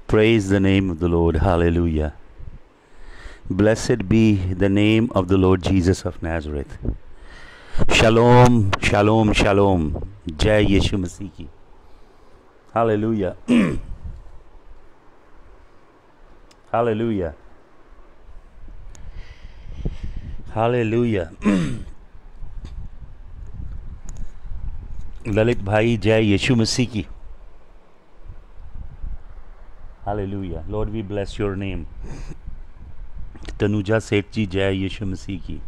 Praise the name of the Lord. Hallelujah. Blessed be the name of the Lord Jesus of Nazareth. Shalom, shalom, shalom. Jai Yeshu Masih ki. Hallelujah. Hallelujah. Hallelujah. Lalit भाई जय यीशु मसीह की. Hallelujah. Lord, we bless your name. Tanuja सेठ जी जय यीशु मसीह की.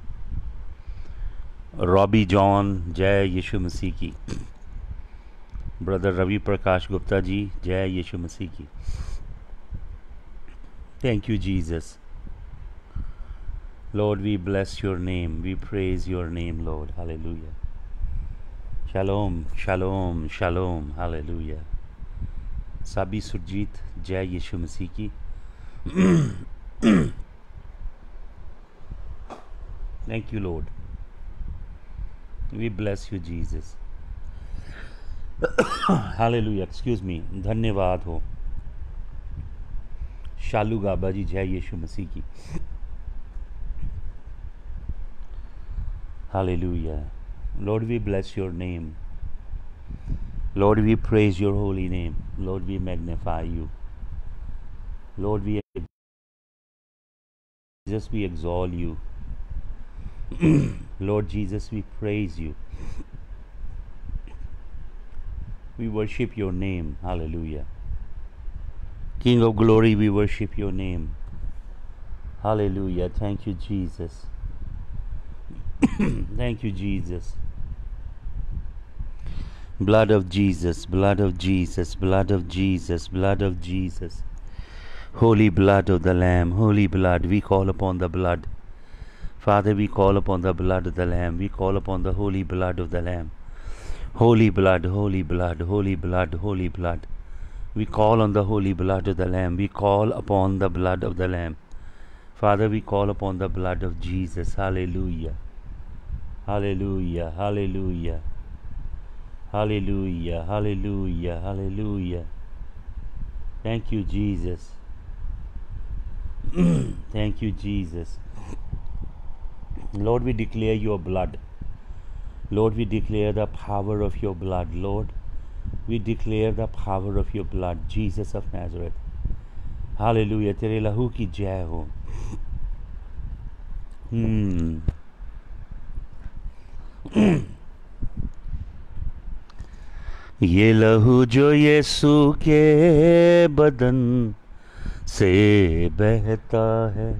Robbie John जय यीशु मसीह की. Brother Ravi Prakash Gupta ji जय यीशु मसीह की. Thank you, Jesus. Lord, we bless your name. We praise your name, Lord. Hallelujah. Shalom, shalom, shalom. Hallelujah. Sabi Surjit जय यीशु मसीह की. Thank you, Lord. We bless you, Jesus. Hallelujah. Excuse me. धन्यवाद हो. शालू गाबा जी जय यीशु मसीह की. Hallelujah. Lord, we bless your name. Lord, we praise your holy name. Lord, we magnify you. Lord, we exalt you. Lord Jesus, we praise you. We worship your name. Hallelujah. King of glory, we worship your name. Hallelujah. Thank you, Jesus. Thank you, Jesus. Blood of Jesus, blood of Jesus, blood of Jesus, blood of Jesus. Holy blood of the Lamb, holy blood, we call upon the blood. Father, we call upon the blood of the Lamb. We call upon the holy blood of the Lamb. Holy blood, holy blood, holy blood, holy blood. We call on the holy blood of the Lamb. We call upon the blood of the Lamb. Father, we call upon the blood of Jesus. Hallelujah. Hallelujah. Hallelujah. Hallelujah. Hallelujah. Hallelujah. Thank you, Jesus. Thank you, Jesus. Lord, we declare your blood. Lord, we declare the power of your blood. Lord, we declare the power of your blood. Jesus of Nazareth. Hallelujah. तेरे लहू की जय हो. ये लहू जो यीशु के बदन से बहता है,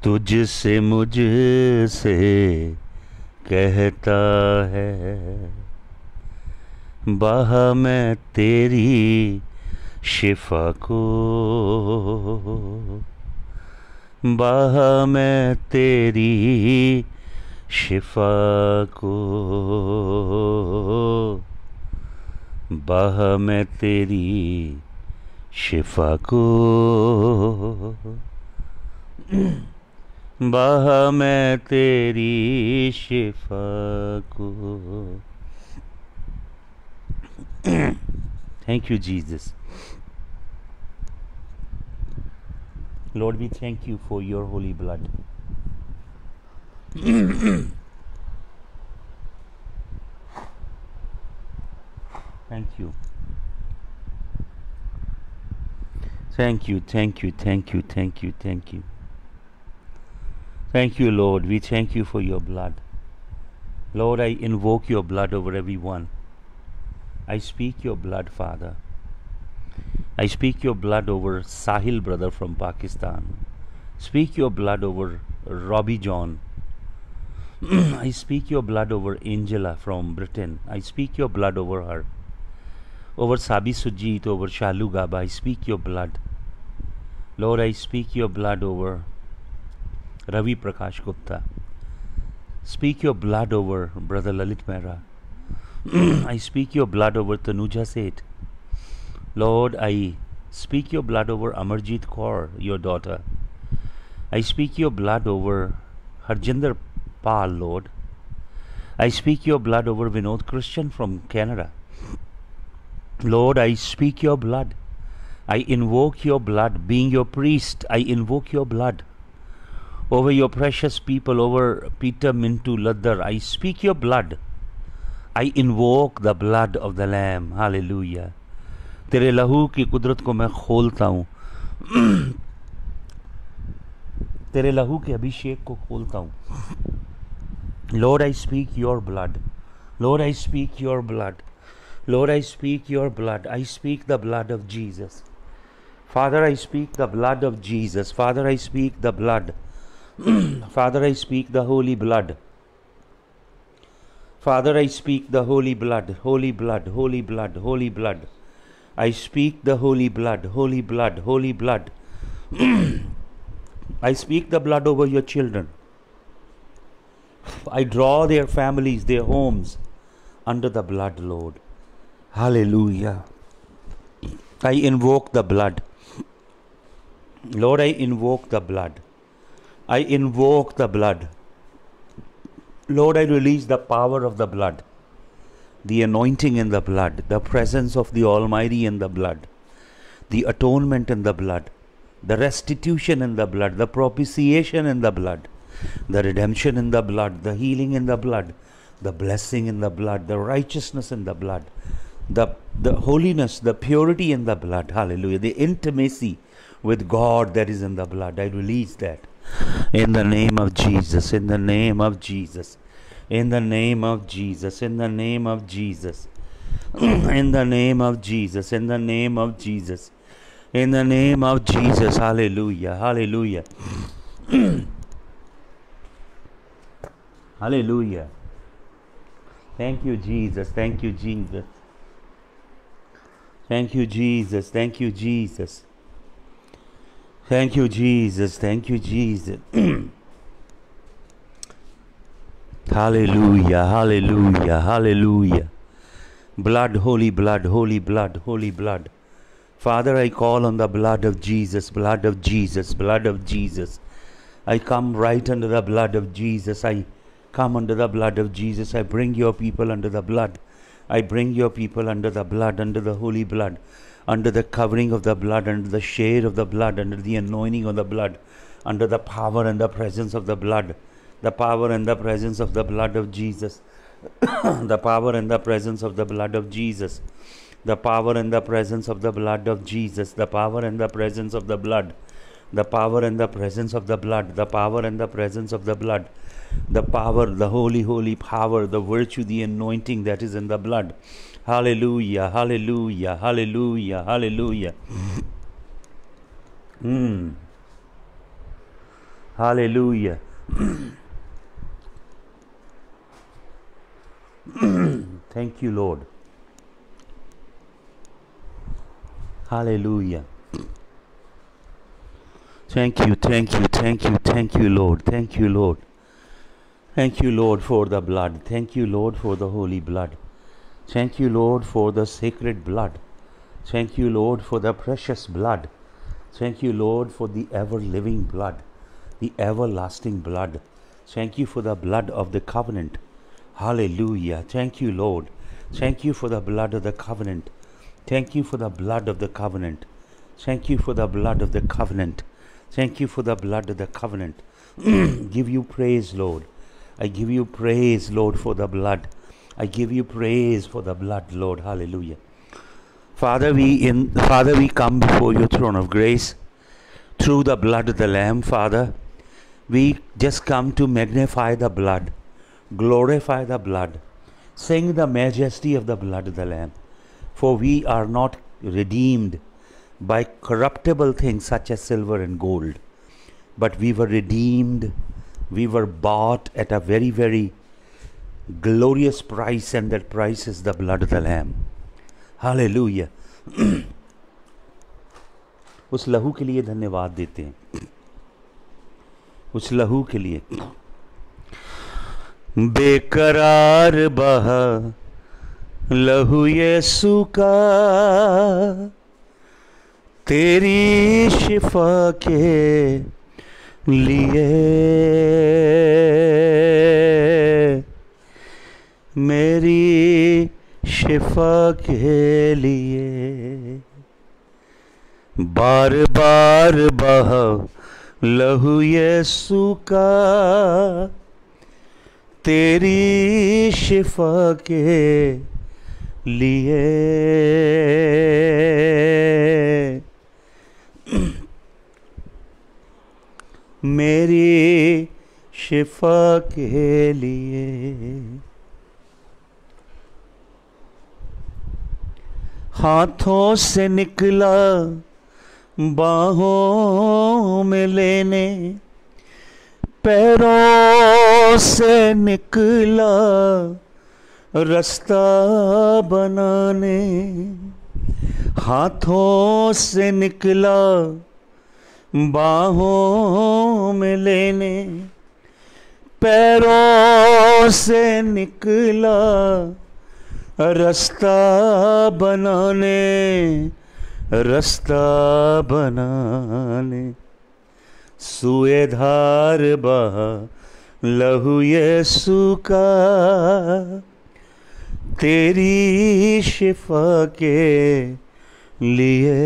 तुझसे मुझसे कहता है, बहा मैं तेरी शिफा को, बहा मैं तेरी शिफा को, बहा मैं तेरी शिफा को, बहा मैं तेरी शिफा को. Thank you, Jesus. Lord, we thank you for your holy blood. Thank you. Thank you, thank you, thank you, thank you, thank you. Thank you, Lord. We thank you for your blood. Lord, I invoke your blood over everyone. I speak your blood, Father. I speak your blood over Sahil brother from Pakistan. Speak your blood over Robbie John. I speak your blood over Angela from Britain. I speak your blood over her. Over Sabi Sujit, over Shalu Gaba. I speak your blood. Lord, I speak your blood over Ravi Prakash Gupta. Speak your blood over Brother Lalit Mehra. I speak your blood over Tanuja Seth. Lord, I speak your blood over Amarjit Kaur, your daughter. I speak your blood over Harjinder Pal, Lord. I speak your blood over Vinod Christian from Canada. Lord, I speak your blood I invoke your blood. Being your priest, I invoke your blood over your precious people, over Peter, Mintu, Ladar. I speak your blood. I invoke the blood of the Lamb. Hallelujah. तेरे लहू की कुदरत को मैं खोलता हूँ. तेरे लहू के अभिषेक को खोलता हूँ. Lord, I speak your blood. Lord, I speak your blood. Lord, I speak your blood. I speak the blood of Jesus. Father, I speak the blood of Jesus. Father, I speak the blood. Father, I speak the holy blood. Father, I speak the holy blood, holy blood, holy blood, holy blood. I speak the holy blood, holy blood, holy blood. I speak the blood over your children. I draw their families, their homes under the blood, Lord. Hallelujah. I invoke the blood. Lord, I invoke the blood. I invoke the blood. Lord, I release the power of the blood, the anointing in the blood, the presence of the Almighty in the blood, the atonement in the blood, the restitution in the blood, the propitiation in the blood, the redemption in the blood, the healing in the blood, the blessing in the blood, the righteousness in the blood, the holiness, the purity in the blood. Hallelujah. The intimacy with God that is in the blood. I release that. In the name of Jesus, in the name of Jesus, in the name of Jesus, in the name of Jesus, in the name of Jesus, in the name of Jesus, in the name of Jesus. Hallelujah, hallelujah. Hallelujah. Thank you, Jesus. Thank you, Jesus. Thank you, Jesus. Thank you, Jesus. Thank you, Jesus. Thank you, Jesus. Hallelujah, hallelujah, hallelujah. Blood, holy blood, holy blood, holy blood. Father, I call on the blood of Jesus, blood of Jesus, blood of Jesus. I come right under the blood of Jesus. I come under the blood of Jesus. I bring your people under the blood. I bring your people under the blood, under the holy blood, under the covering of the blood, under the shade of the blood, under the anointing of the blood, under the power and the presence of the blood, the power and the presence of the blood of Jesus, the power and the presence of the blood of Jesus, the power and the presence of the blood of Jesus, the power and the presence of the blood, the power and the presence of the blood, the power and the presence of the blood, the power, the holy, holy power, the virtue, the anointing that is in the blood. Hallelujah, hallelujah, hallelujah, hallelujah. Hallelujah. Thank you, Lord. Hallelujah. Thank you, thank you, thank you, thank you, Lord. Thank you, Lord. Thank you, Lord, for the blood. Thank you, Lord, for the holy blood. Thank you, Lord, for the sacred blood. Thank you, Lord, for the precious blood. Thank you, Lord, for the ever-living blood, the everlasting blood. Thank you for the blood of the covenant. Hallelujah. Thank you, Lord. Thank you for the blood of the covenant. Thank you for the blood of the covenant. Thank you for the blood of the covenant. Thank you for the blood of the covenant. Give you praise, Lord. I give you praise, Lord, for the blood. I give you praise for the blood, Lord. Hallelujah. Father, we come before your throne of grace through the blood of the Lamb, Father. We just come to magnify the blood, glorify the blood, sing the majesty of the blood of the Lamb. For we are not redeemed by corruptible things such as silver and gold, but we were redeemed, we were bought at a very, very glorious price, and that price is the blood of the Lamb. Hallelujah. उस लहू के लिए धन्यवाद देते हैं, उस लहू के लिए। बेकरार बहा लहू यीशु का, तेरी शिफा के लिए, मेरी शिफा के लिए। बार बार बहा लहू यीशु का, तेरी शिफा के लिए। मेरी शिफा के लिए। हाथों से निकला बाहों में लेने, पैरों से निकला रास्ता बनाने। हाथों से निकला बाहों में लेने, पैरों से निकला रास्ता बनाने, रास्ता बनाने। सुए धार बहा लहू यीशु का, तेरी शिफा के लिए।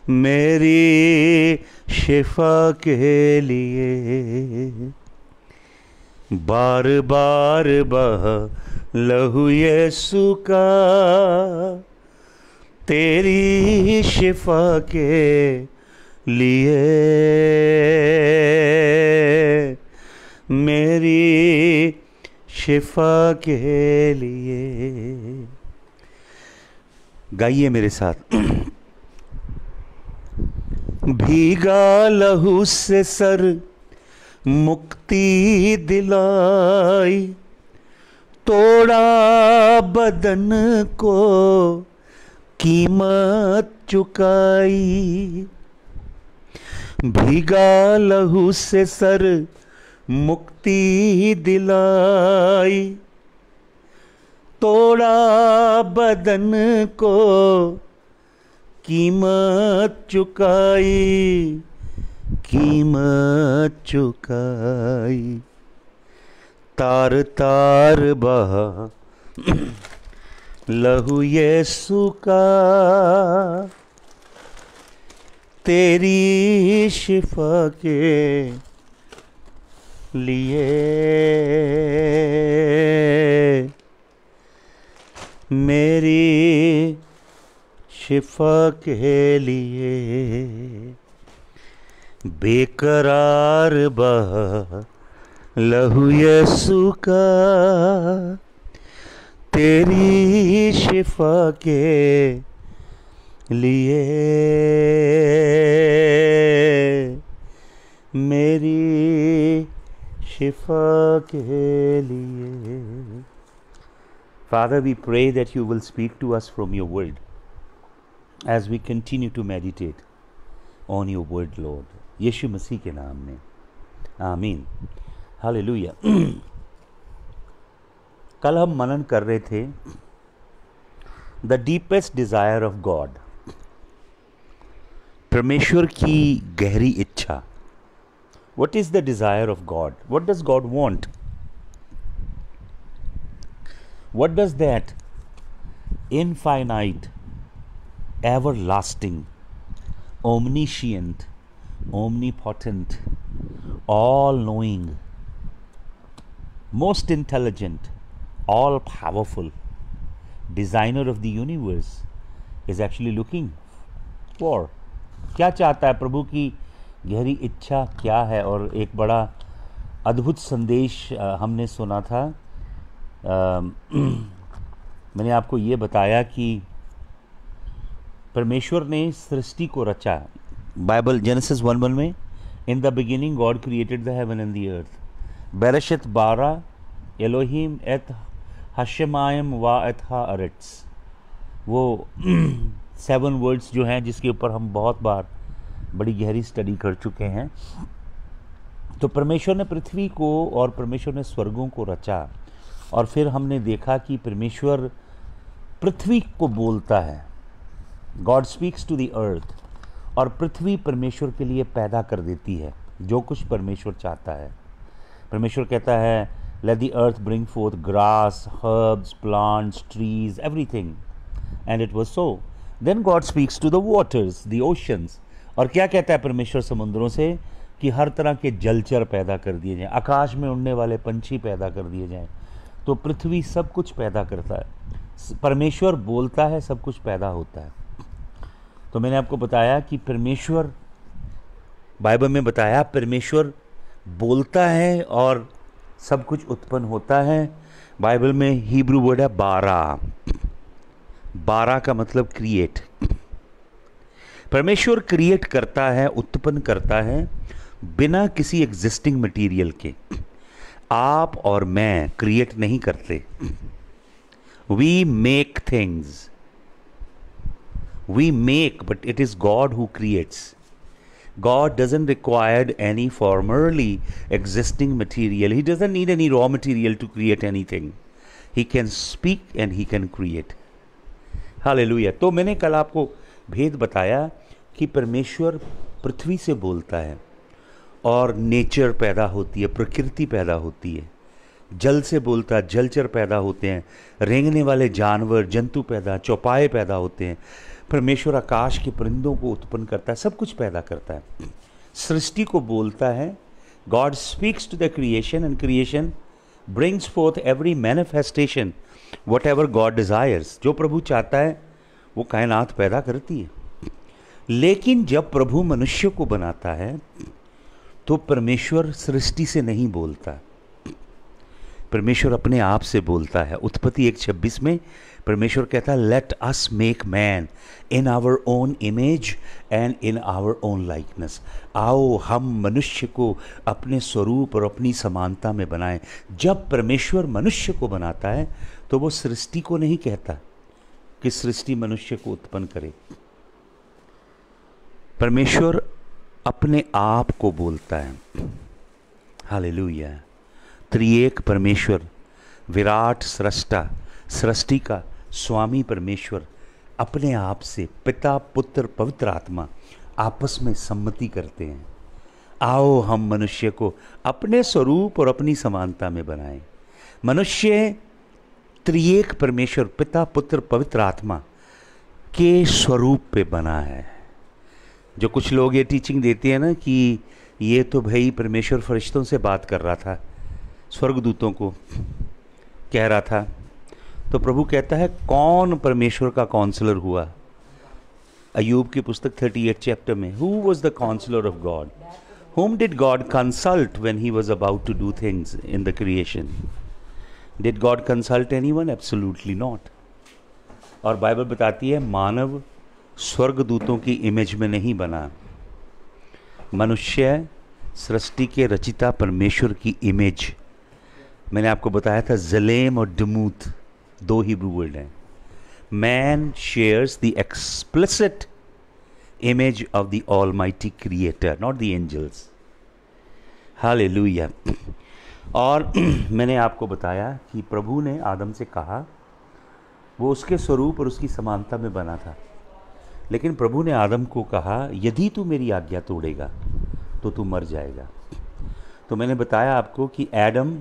मेरी शिफा के लिए। बार बार बहा लहू यीशु का, तेरी शिफा के लिए। मेरी शिफा के लिए। गाइए मेरे साथ। भीगा लहू से सर मुक्ति दिलाई, तोड़ा बदन को कीमत चुकाई। भीगा लहू से सर मुक्ति दिलाई, तोड़ा बदन को कीमत चुकाई, कीमत चुकाई। तार तार बहा लहू यीशु का, तेरी शिफा के लिए। मेरी शिफा के लिए। बेकरार बहा लहू यीशु का, तेरी शिफा के लिए। मेरी शिफा के लिए। Father, we pray that you will speak to us from your word as we continue to meditate on your word, Lord. यीशु मसीह के नाम में आमीन। हालेलुया। कल हम मनन कर रहे थे the deepest desire of God, परमेश्वर की गहरी इच्छा। What is the desire of God? What does God want? What does that infinite, everlasting, omniscient, omnipotent, all-knowing, most intelligent, all-powerful designer of the universe is actually looking for? क्या चाहता है? प्रभु की गहरी इच्छा क्या है? और एक बड़ा अद्भुत संदेश हमने सुना था। मैंने आपको ये बताया कि परमेश्वर ने सृष्टि को रचा। बाइबल जेनेसिस 1:1 में, in the beginning God created the heaven and the earth. बेरेशित 12, एलोहिम एत हशमायम वा एत हा अरेट्स। वो 7 वर्ड्स जो हैं जिसके ऊपर हम बहुत बार बड़ी गहरी स्टडी कर चुके हैं। तो परमेश्वर ने पृथ्वी को और परमेश्वर ने स्वर्गों को रचा, और फिर हमने देखा कि परमेश्वर पृथ्वी को बोलता है। God speaks to the earth, और पृथ्वी परमेश्वर के लिए पैदा कर देती है जो कुछ परमेश्वर चाहता है। परमेश्वर कहता है, let the earth bring forth grass, herbs, plants, trees, everything, and it was so. Then God speaks to the waters, the oceans, और क्या कहता है परमेश्वर समुद्रों से कि हर तरह के जलचर पैदा कर दिए जाएं, आकाश में उड़ने वाले पंछी पैदा कर दिए जाएं। तो पृथ्वी सब कुछ पैदा करता है, परमेश्वर बोलता है, सब कुछ पैदा होता है। तो मैंने आपको बताया कि परमेश्वर, बाइबल में बताया परमेश्वर बोलता है और सब कुछ उत्पन्न होता है। बाइबल में हिब्रू वर्ड है बारा, बारा का मतलब क्रिएट। परमेश्वर क्रिएट करता है, उत्पन्न करता है बिना किसी एग्जिस्टिंग मटेरियल के। आप और मैं क्रिएट नहीं करते, we make things, we make, but it is God who creates. God doesn't require any formerly existing material. He doesn't need any raw material to create anything. He can speak and he can create. Hallelujah. तो मैंने कल आपको भेद बताया कि परमेश्वर पृथ्वी से बोलता है और नेचर पैदा होती है, प्रकृति पैदा होती है। जल से बोलता है, जलचर पैदा होते हैं, रेंगने वाले जानवर, जंतु पैदा, चौपाए पैदा होते हैं। परमेश्वर आकाश के परिंदों को उत्पन्न करता है, सब कुछ पैदा करता है, सृष्टि को बोलता है। God speaks to the creation and creation brings forth every manifestation whatever God desires. जो प्रभु चाहता है वो कायनात पैदा करती है। लेकिन जब प्रभु मनुष्य को बनाता है तो परमेश्वर सृष्टि से नहीं बोलता, परमेश्वर अपने आप से बोलता है। उत्पत्ति 1:26 में परमेश्वर कहता है let us make man in our own image and in our own likeness. आओ हम मनुष्य को अपने स्वरूप और अपनी समानता में बनाएं। जब परमेश्वर मनुष्य को बनाता है तो वो सृष्टि को नहीं कहता कि सृष्टि मनुष्य को उत्पन्न करे। परमेश्वर अपने आप को बोलता है। हालेलुया। त्रिएक परमेश्वर, विराट सृष्टा, सृष्टि का स्वामी परमेश्वर अपने आप से पिता, पुत्र, पवित्र आत्मा आपस में सम्मति करते हैं। आओ हम मनुष्य को अपने स्वरूप और अपनी समानता में बनाएं। मनुष्य त्रिएक परमेश्वर पिता, पुत्र, पवित्र आत्मा के स्वरूप पे बना है। जो कुछ लोग ये टीचिंग देते हैं ना कि ये तो भाई परमेश्वर फरिश्तों से बात कर रहा था, स्वर्गदूतों को कह रहा था, तो प्रभु कहता है कौन परमेश्वर का काउंसलर हुआ। अय्यूब की पुस्तक 38 चैप्टर में, who was the counsellor of God, whom did God consult when he was about to do things in the creation? Did God consult anyone? Absolutely not. और बाइबल बताती है मानव स्वर्गदूतों की इमेज में नहीं बना, मनुष्य सृष्टि के रचिता परमेश्वर की इमेज। मैंने आपको बताया था जलेम और डमूत दो हिब्रू वर्ड हैं। Man shares the explicit image of the almighty creator, not the angels. Hallelujah. और मैंने आपको बताया कि प्रभु ने आदम से कहा, वो उसके स्वरूप और उसकी समानता में बना था, लेकिन प्रभु ने आदम को कहा यदि तू मेरी आज्ञा तोड़ेगा तो तू मर जाएगा। तो मैंने बताया आपको कि एडम,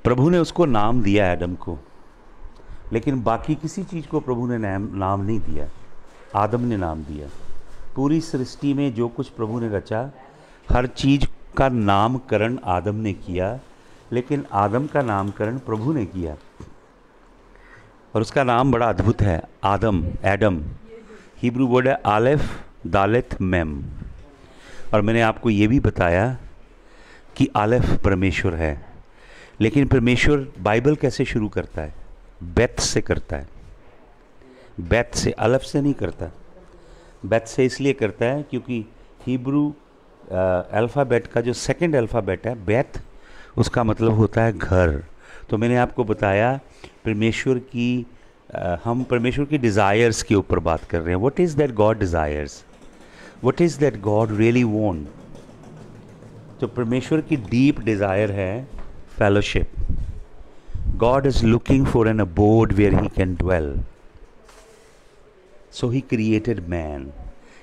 प्रभु ने उसको नाम दिया एडम को, लेकिन बाकी किसी चीज़ को प्रभु ने नाम नहीं दिया, आदम ने नाम दिया। पूरी सृष्टि में जो कुछ प्रभु ने रचा, हर चीज़ का नामकरण आदम ने किया, लेकिन आदम का नामकरण प्रभु ने किया। और उसका नाम बड़ा अद्भुत है, आदम, एडम। हिब्रू वर्ड है आलेफ दालेथ मेम। और मैंने आपको ये भी बताया कि आलेफ परमेश्वर है, लेकिन परमेश्वर बाइबल कैसे शुरू करता है? बेथ से करता है। बेथ से, अलफ से नहीं करता। बेथ से इसलिए करता है क्योंकि हिब्रू अल्फ़ाबेट का जो सेकंड अल्फ़ाबेट है बेथ, उसका मतलब होता है घर। तो मैंने आपको बताया परमेश्वर की हम परमेश्वर की डिज़ायर्स के ऊपर बात कर रहे हैं। What is that God desires, what is that God really want. तो परमेश्वर की डीप डिज़ायर है fellowship. God is looking for an abode where he can dwell. So he created man.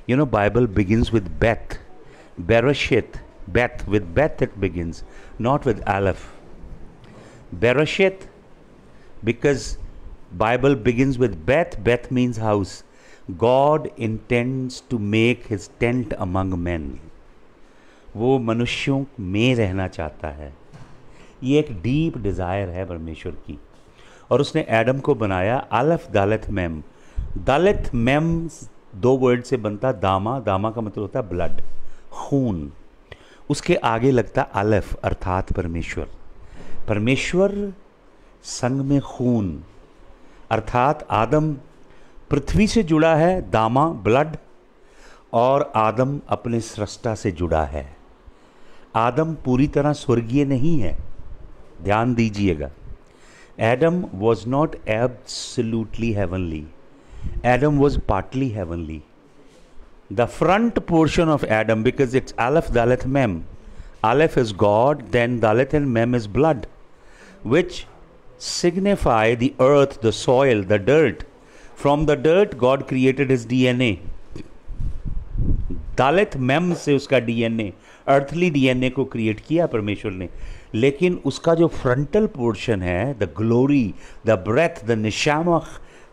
You know, Bible begins with Beth, Bereshit, Beth. With Beth it begins, not with Aleph. Bereshit, because Bible begins with Beth. Beth means house. God intends to make his tent among men. वो मनुष्यों में रहना चाहता है। ये एक deep desire है परमेश्वर की। और उसने एडम को बनाया अलफ दालत मेम। दालत मेम 2 वर्ड से बनता। दामा, दामा का मतलब होता है ब्लड, खून। उसके आगे लगता अलफ अर्थात परमेश्वर। परमेश्वर संग में खून, अर्थात आदम पृथ्वी से जुड़ा है, दामा ब्लड, और आदम अपने सृष्टा से जुड़ा है। आदम पूरी तरह स्वर्गीय नहीं है, ध्यान दीजिएगा। Adam was not absolutely heavenly. Adam was partly heavenly. The front portion of Adam, because it's Aleph, Dalet, Mem. Aleph is God, then Dalet and Mem is blood, which signify the earth, the soil, the dirt. From the dirt, God created his DNA. दालेथ मेम से उसका DNA, earthly DNA को create किया परमेश्वर ने। लेकिन उसका जो फ्रंटल पोर्शन है, the glory, the breath, the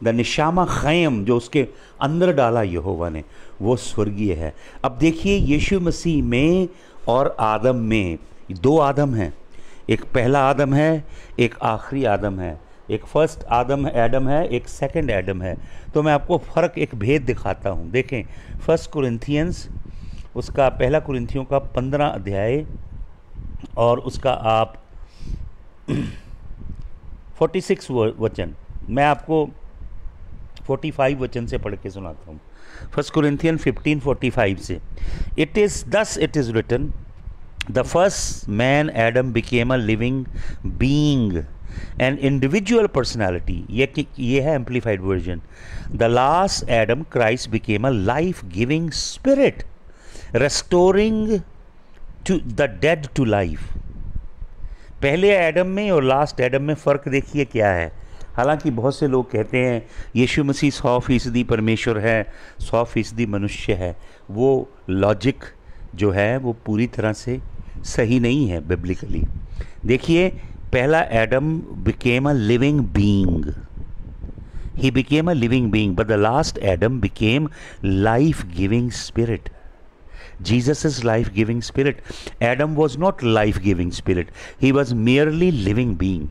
निशामा खैम, जो उसके अंदर डाला यहोवा ने, वो स्वर्गीय है। अब देखिए यीशु मसीह में और आदम में 2 आदम हैं। एक पहला आदम है, एक आखिरी आदम है। एक फर्स्ट आदम एडम है, एक सेकंड एडम है। तो मैं आपको फ़र्क, एक भेद दिखाता हूँ। देखें, फर्स्ट कुरिन्थियंस, उसका पहला कुरिन्थियों का 15 अध्याय और उसका आप 46 वचन, मैं आपको 45 वचन से पढ़ के सुनाता हूँ। फर्स्ट कुरिन्थियन 15:45 से, it is written, the first man Adam became a living being, an individual personality. ये है amplified version. The last Adam, Christ, became a life-giving spirit, restoring to the dead to life. पहले Adam में और last Adam में फ़र्क देखिए क्या है। हालांकि बहुत से लोग कहते हैं यीशु मसीह 100% परमेश्वर है, 100% मनुष्य है। वो लॉजिक जो है वो पूरी तरह से सही नहीं है बिब्लिकली। देखिए, पहला Adam became a living being. He became a living being, but the last Adam became life-giving spirit. Jesus is life-giving spirit. Adam was not life-giving spirit. He was merely living being.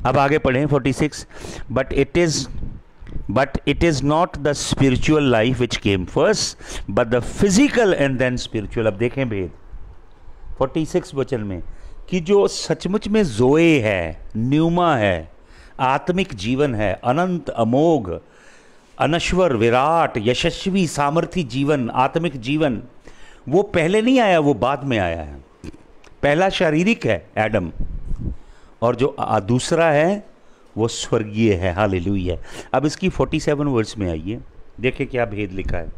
अब आगे पढ़ें 46. But it is not the spiritual life which came first, but the physical and then spiritual. अब देखें भेद 46 वचन में कि जो सचमुच में ज़ोए है, न्यूमा है, आत्मिक जीवन है, अनंत, अमोघ, अनश्वर, विराट, यशस्वी, सामर्थी जीवन, आत्मिक जीवन, वो पहले नहीं आया, वो बाद में आया है। पहला शारीरिक है एडम, और जो दूसरा है वो स्वर्गीय है। हालेलुया। अब इसकी 47 वर्स में आइए, देखिए क्या भेद लिखा है।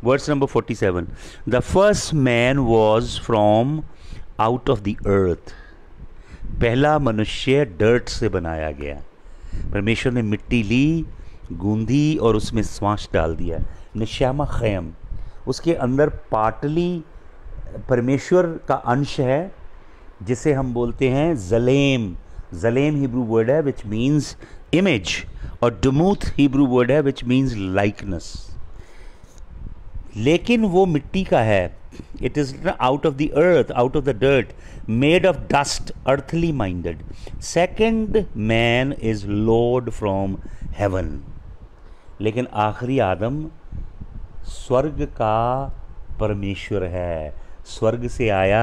Verse number 47, the first man was from out of the earth. पहला मनुष्य डर्ट से बनाया गया। परमेश्वर ने मिट्टी ली, गूंदी और उसमें श्वास डाल दिया, निशामा खैम। उसके अंदर पाटली परमेश्वर का अंश है, जिसे हम बोलते हैं जलेम। जलेम हिब्रू वर्ड है विच मीन्स इमेज, और डमूथ हिब्रू वर्ड है विच मीन्स लाइकनेस। लेकिन वो मिट्टी का है। It is out of the earth, out of the dirt, made of dust, earthly minded. Second man is Lord from heaven. लेकिन आखिरी आदम स्वर्ग का परमेश्वर है, स्वर्ग से आया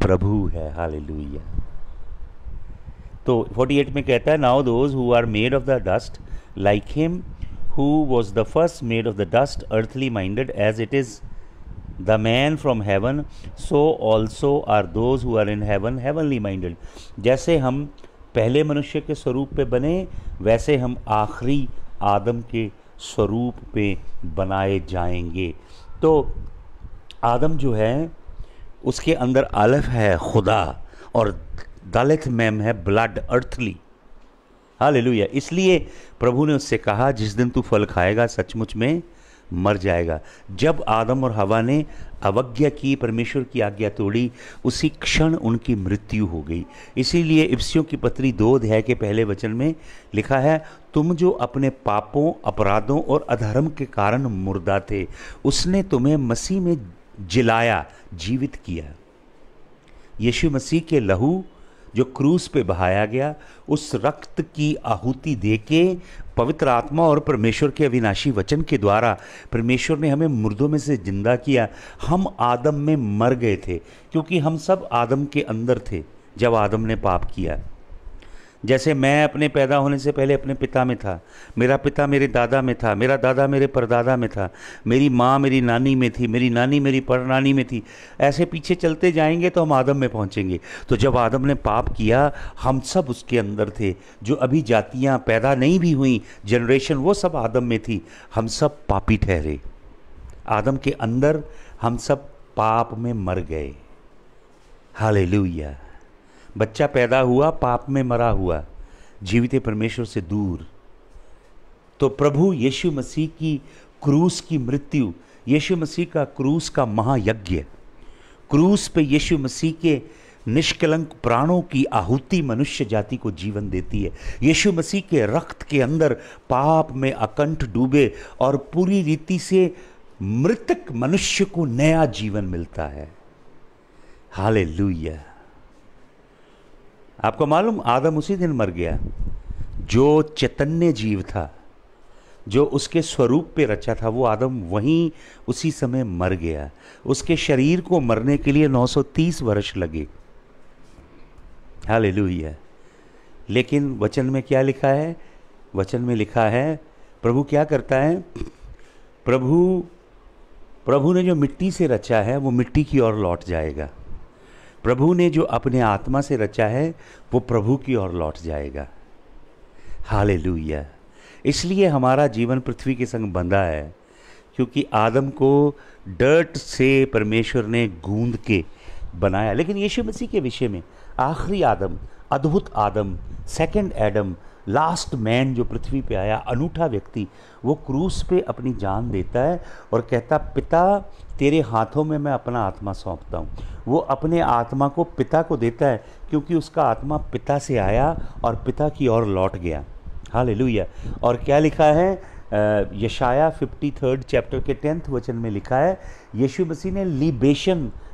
प्रभु है। हालेलुया। तो 48 में कहता है, now those who are made of the dust like him who was the first made of the dust, earthly minded, as it is the man from heaven, so also are those who are in heaven heavenly minded. जैसे हम पहले मनुष्य के स्वरूप पे बने, वैसे हम आखिरी आदम के स्वरूप पे बनाए जाएंगे। तो आदम जो है उसके अंदर अलफ है खुदा, और दालेथ मैम है ब्लड, अर्थली। हालेलुया। इसलिए प्रभु ने उससे कहा, जिस दिन तू फल खाएगा सचमुच में मर जाएगा। जब आदम और हवा ने अवज्ञा की, परमेश्वर की आज्ञा तोड़ी, उसी क्षण उनकी मृत्यु हो गई। इसीलिए इफिसियों की पत्री 2 अध्याय के पहले वचन में लिखा है, तुम जो अपने पापों, अपराधों और अधर्म के कारण मुर्दा थे, उसने तुम्हें मसीह में जिलाया, जीवित किया। यीशु मसीह के लहू जो क्रूस पे बहाया गया, उस रक्त की आहुति देके पवित्र आत्मा और परमेश्वर के अविनाशी वचन के द्वारा परमेश्वर ने हमें मुर्दों में से जिंदा किया। हम आदम में मर गए थे, क्योंकि हम सब आदम के अंदर थे जब आदम ने पाप किया। जैसे मैं अपने पैदा होने से पहले अपने पिता में था, मेरा पिता मेरे दादा में था, मेरा दादा मेरे परदादा में था, मेरी माँ मेरी नानी में थी, मेरी नानी मेरी परनानी में थी, ऐसे पीछे चलते जाएंगे तो हम आदम में पहुँचेंगे। तो जब आदम ने पाप किया, हम सब उसके अंदर थे। जो अभी जातियाँ पैदा नहीं भी हुई, जनरेशन, वो सब आदम में थी। हम सब पापी ठहरे। आदम के अंदर हम सब पाप में मर गए। हालेलुया। बच्चा पैदा हुआ, पाप में मरा हुआ, जीवित परमेश्वर से दूर। तो प्रभु यीशु मसीह की क्रूस की मृत्यु, यीशु मसीह का क्रूस का महायज्ञ, क्रूस पे यीशु मसीह के निष्कलंक प्राणों की आहुति मनुष्य जाति को जीवन देती है। यीशु मसीह के रक्त के अंदर पाप में अकंठ डूबे और पूरी रीति से मृतक मनुष्य को नया जीवन मिलता है। हालेलुया। आपको मालूम, आदम उसी दिन मर गया। जो चैतन्य जीव था, जो उसके स्वरूप पे रचा था, वो आदम वहीं उसी समय मर गया। उसके शरीर को मरने के लिए 930 वर्ष लगे। हालेलुया। लेकिन वचन में क्या लिखा है? वचन में लिखा है, प्रभु क्या करता है? प्रभु ने जो मिट्टी से रचा है, वो मिट्टी की ओर लौट जाएगा। प्रभु ने जो अपने आत्मा से रचा है, वो प्रभु की ओर लौट जाएगा। हालेलुया। इसलिए हमारा जीवन पृथ्वी के संग बंधा है, क्योंकि आदम को डर्ट से परमेश्वर ने गूंद के बनाया। लेकिन यीशु मसीह के विषय में आखिरी आदम, अद्भुत आदम, सेकंड एडम, लास्ट मैन जो पृथ्वी पे आया, अनूठा व्यक्ति, वो क्रूस पे अपनी जान देता है और कहता, पिता तेरे हाथों में मैं अपना आत्मा सौंपता हूँ। वो अपने आत्मा को पिता को देता है, क्योंकि उसका आत्मा पिता से आया और पिता की ओर लौट गया। हालेलुया। और क्या लिखा है? यशाया 53 चैप्टर के 10 वचन में लिखा है, यीशु मसीह ने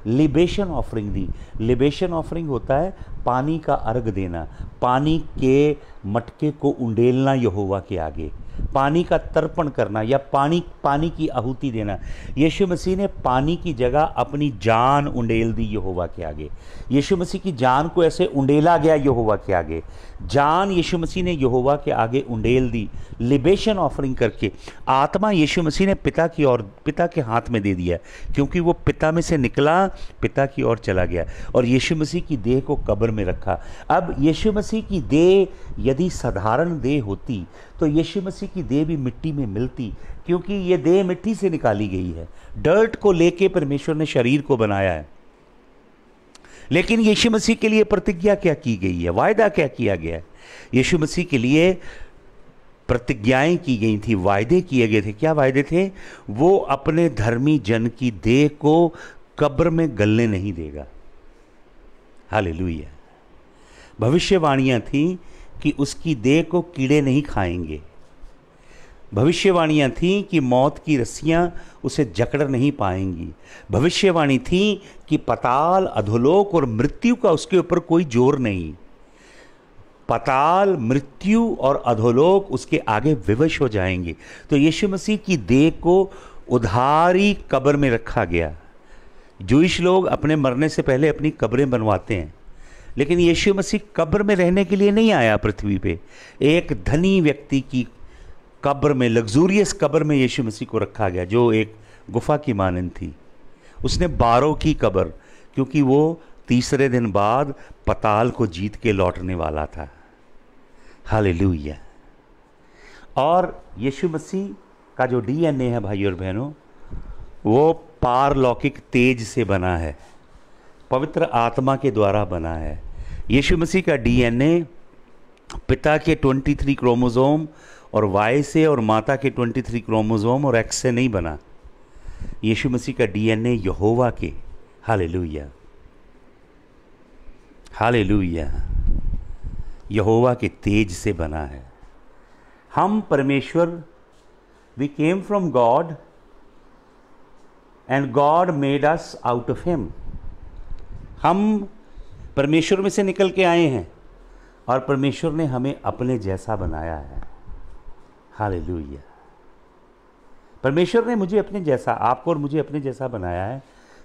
लिबेशन ऑफरिंग दी। लिबेशन ऑफरिंग होता है पानी का अर्घ देना, पानी के मटके को उंडेलना यहोवा के आगे, पानी का तर्पण करना या पानी की आहुति देना। यीशु मसीह ने पानी की जगह अपनी जान उंडेल दी यहोवा के आगे। यीशु मसीह की जान को ऐसे उंडेला गया यहोवा के आगे। जान यीशु मसीह ने यहोवा के आगे उंडेल दी, लिबेशन ऑफरिंग करके। आत्मा यीशु मसीह ने पिता के हाथ में दे दिया, क्योंकि वो पिता में से निकला, पिता की ओर चला गया। और यीशु मसीह की देह को कब्र में रखा। अब यीशु मसीह की देह यदि साधारण देह होती, तो यीशु मसीह की देह भी मिट्टी में मिलती, क्योंकि ये देह मिट्टी से निकाली गई है। डर्ट को लेके परमेश्वर ने शरीर को बनाया है। लेकिन यीशु मसीह के लिए प्रतिज्ञा क्या की गई है? वायदा क्या किया गया है? यीशु मसीह के लिए प्रतिज्ञाएं की गई थी, वायदे किए गए थे। क्या वायदे थे? वो अपने धर्मी जन की देह को कब्र में गलने नहीं देगा। हालेलुया। भविष्यवाणियां थी कि उसकी देह को कीड़े नहीं खाएंगे। भविष्यवाणियां थी कि मौत की रस्सियां उसे जकड़ नहीं पाएंगी। भविष्यवाणी थी कि पाताल, अधोलोक और मृत्यु का उसके ऊपर कोई जोर नहीं। पाताल, मृत्यु और अधोलोक उसके आगे विवश हो जाएंगे। तो यीशु मसीह की देह को उधारी कब्र में रखा गया। जूइश लोग अपने मरने से पहले अपनी कब्रें बनवाते हैं, लेकिन यीशु मसीह कब्र में रहने के लिए नहीं आया पृथ्वी पे। एक धनी व्यक्ति की कब्र में, लग्जूरियस कब्र में यीशु मसीह को रखा गया, जो एक गुफा की मानंद थी। उसने 12 की कब्र, क्योंकि वो तीसरे दिन बाद पाताल को जीत के लौटने वाला था। हालेलुया। और यीशु मसीह का जो डीएनए है भाई और बहनों, वो पारलौकिक तेज से बना है, पवित्र आत्मा के द्वारा बना है। यीशु मसीह का डीएनए पिता के 23 क्रोमोसोम और वाई से और माता के 23 क्रोमोसोम और एक्स से नहीं बना। यीशु मसीह का डीएनए यहोवा के, हालेलुया हालेलुया, यहोवा के तेज से बना है। हम परमेश्वर, we came from God and God made us out of him. हम परमेश्वर में से निकल के आए हैं और परमेश्वर ने हमें अपने जैसा बनाया है। हालेलुया। परमेश्वर ने मुझे अपने जैसा, आपको और मुझे अपने जैसा बनाया है।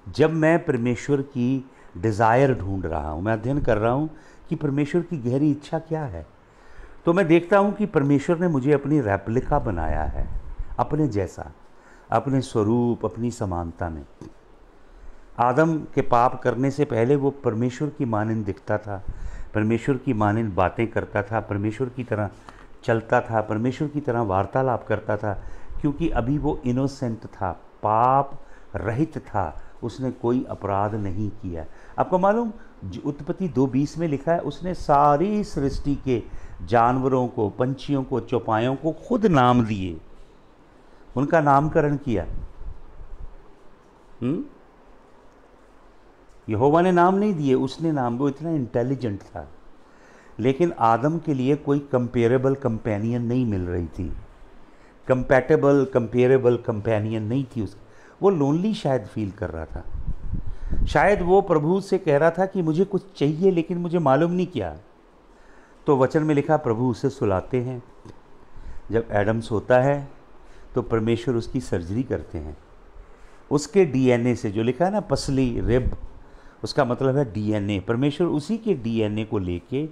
जब मैं परमेश्वर की डिज़ायर ढूंढ रहा हूँ, मैं अध्ययन कर रहा हूँ कि परमेश्वर की गहरी इच्छा क्या है, तो मैं देखता हूँ कि परमेश्वर ने मुझे अपनी रेप्लिका बनाया है, अपने जैसा, अपने स्वरूप, अपनी समानता में। आदम के पाप करने से पहले वो परमेश्वर की मानिंद दिखता था, परमेश्वर की मानिंद बातें करता था, परमेश्वर की तरह चलता था, परमेश्वर की तरह वार्तालाप करता था, क्योंकि अभी वो इनोसेंट था, पाप रहित था, उसने कोई अपराध नहीं किया। आपको मालूम, उत्पत्ति 2:20 में लिखा है, उसने सारी सृष्टि के जानवरों को, पंछियों को, चौपायों को खुद नाम दिए, उनका नामकरण किया। यहोवा ने नाम नहीं दिए, उसने नाम, वो इतना इंटेलिजेंट था। लेकिन आदम के लिए कोई कंपेरेबल कंपेनियन नहीं मिल रही थी, कंपैटिबल कंपेरेबल कंपेनियन नहीं थी उसकी। वो लोनली शायद फील कर रहा था, शायद वो प्रभु से कह रहा था कि मुझे कुछ चाहिए लेकिन मुझे मालूम नहीं क्या। तो वचन में लिखा, प्रभु उसे सुलाते हैं। जब एडम सोता है तो परमेश्वर उसकी सर्जरी करते हैं, उसके डीएनए से, जो लिखा है ना पसली रिब, उसका मतलब है डीएनए। परमेश्वर उसी के डीएनए को लेके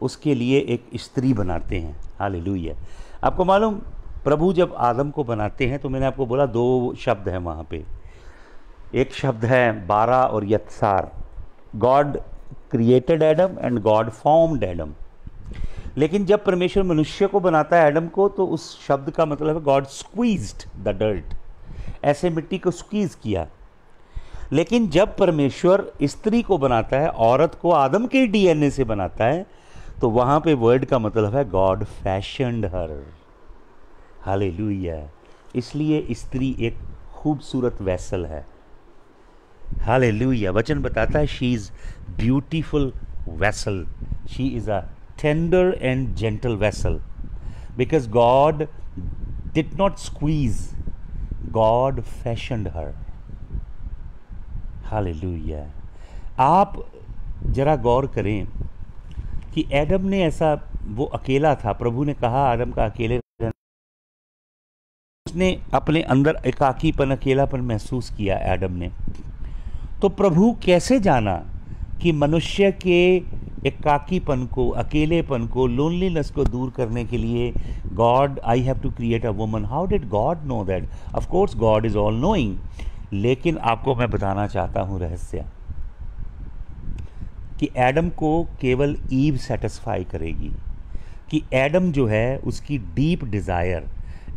उसके लिए एक स्त्री बनाते हैं। हालेलुया। आपको मालूम, प्रभु जब आदम को बनाते हैं तो मैंने आपको बोला 2 शब्द हैं वहाँ पे। एक शब्द है बारा और यत्सार। God created Adam and God formed Adam. लेकिन जब परमेश्वर मनुष्य को बनाता है, एडम को, तो उस शब्द का मतलब है गॉड स्क्वीज्ड द डर्ट, ऐसे मिट्टी को स्क्वीज किया। लेकिन जब परमेश्वर स्त्री को बनाता है, औरत को आदम के डीएनए से बनाता है, तो वहाँ पे वर्ड का मतलब है गॉड फैशन्ड हर। हालेलुया। इसलिए स्त्री एक खूबसूरत वेसल है। हालेलुया। वचन बताता है she is beautiful vessel, she is a tender and gentle vessel, because God did not squeeze, God fashioned her. Hallelujah. आप जरा गौर करें कि एडम ने ऐसा, वो अकेला था, प्रभु ने कहा आदम का अकेले, उसने अपने अंदर एकाकीपन, अकेलापन महसूस किया एडम ने। तो प्रभु कैसे जाना कि मनुष्य के एकाकीपन को, अकेलेपन को, लोनलीनेस को दूर करने के लिए God, I have to create a woman. How did God know that? Of course God is all knowing. लेकिन आपको मैं बताना चाहता हूँ रहस्य, कि एडम को केवल ईव सेटिस्फाई करेगी, कि एडम जो है उसकी डीप डिज़ायर,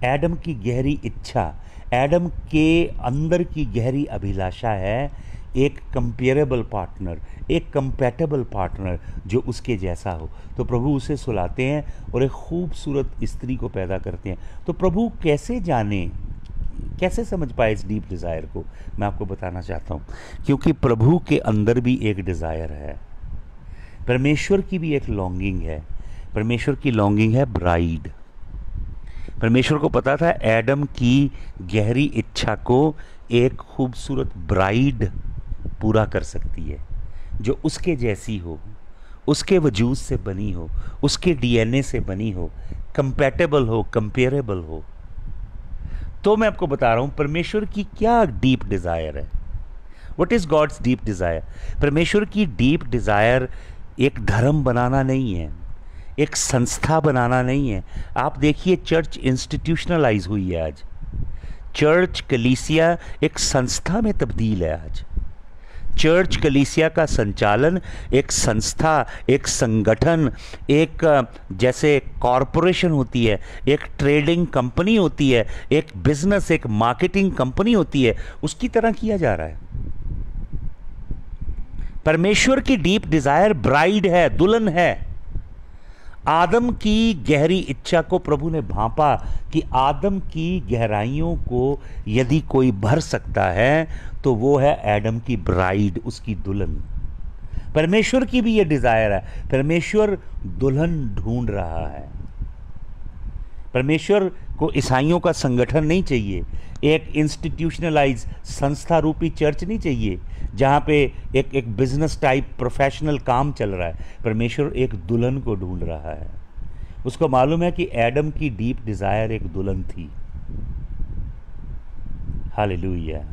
एडम की गहरी इच्छा, एडम के अंदर की गहरी अभिलाषा है एक कंपेरेबल पार्टनर, एक कंपैटिबल पार्टनर जो उसके जैसा हो। तो प्रभु उसे सुलाते हैं और एक खूबसूरत स्त्री को पैदा करते हैं। तो प्रभु कैसे जाने, कैसे समझ पाए इस डीप डिज़ायर को? मैं आपको बताना चाहता हूँ, क्योंकि प्रभु के अंदर भी एक डिज़ायर है, परमेश्वर की भी एक लॉन्गिंग है। परमेश्वर की लॉन्गिंग है ब्राइड। परमेश्वर को पता था एडम की गहरी इच्छा को एक खूबसूरत ब्राइड पूरा कर सकती है, जो उसके जैसी हो, उसके वजूद से बनी हो, उसके डीएनए से बनी हो, कंपैटिबल हो, कंपेरेबल हो। तो मैं आपको बता रहा हूँ परमेश्वर की क्या डीप डिज़ायर है। What is God's deep desire? परमेश्वर की डीप डिज़ायर एक धर्म बनाना नहीं है, एक संस्था बनाना नहीं है। आप देखिए चर्च इंस्टीट्यूशनलाइज हुई है आज, चर्च कलीसिया एक संस्था में तब्दील है आज। चर्च कलीसिया का संचालन एक संस्था, एक संगठन, एक जैसे कॉरपोरेशन होती है, एक ट्रेडिंग कंपनी होती है, एक बिजनेस, एक मार्केटिंग कंपनी होती है, उसकी तरह किया जा रहा है। परमेश्वर की डीप डिजायर ब्राइड है, दुल्हन है। आदम की गहरी इच्छा को प्रभु ने भांपा कि आदम की गहराइयों को यदि कोई भर सकता है तो वो है एडम की ब्राइड, उसकी दुल्हन। परमेश्वर की भी ये डिजायर है। परमेश्वर दुल्हन ढूंढ रहा है। परमेश्वर को ईसाइयों का संगठन नहीं चाहिए, एक इंस्टीट्यूशनलाइज संस्था रूपी चर्च नहीं चाहिए जहाँ पे एक बिजनेस टाइप प्रोफेशनल काम चल रहा है। परमेश्वर एक दुल्हन को ढूंढ रहा है। उसको मालूम है कि एडम की डीप डिजायर एक दुल्हन थी। Hallelujah.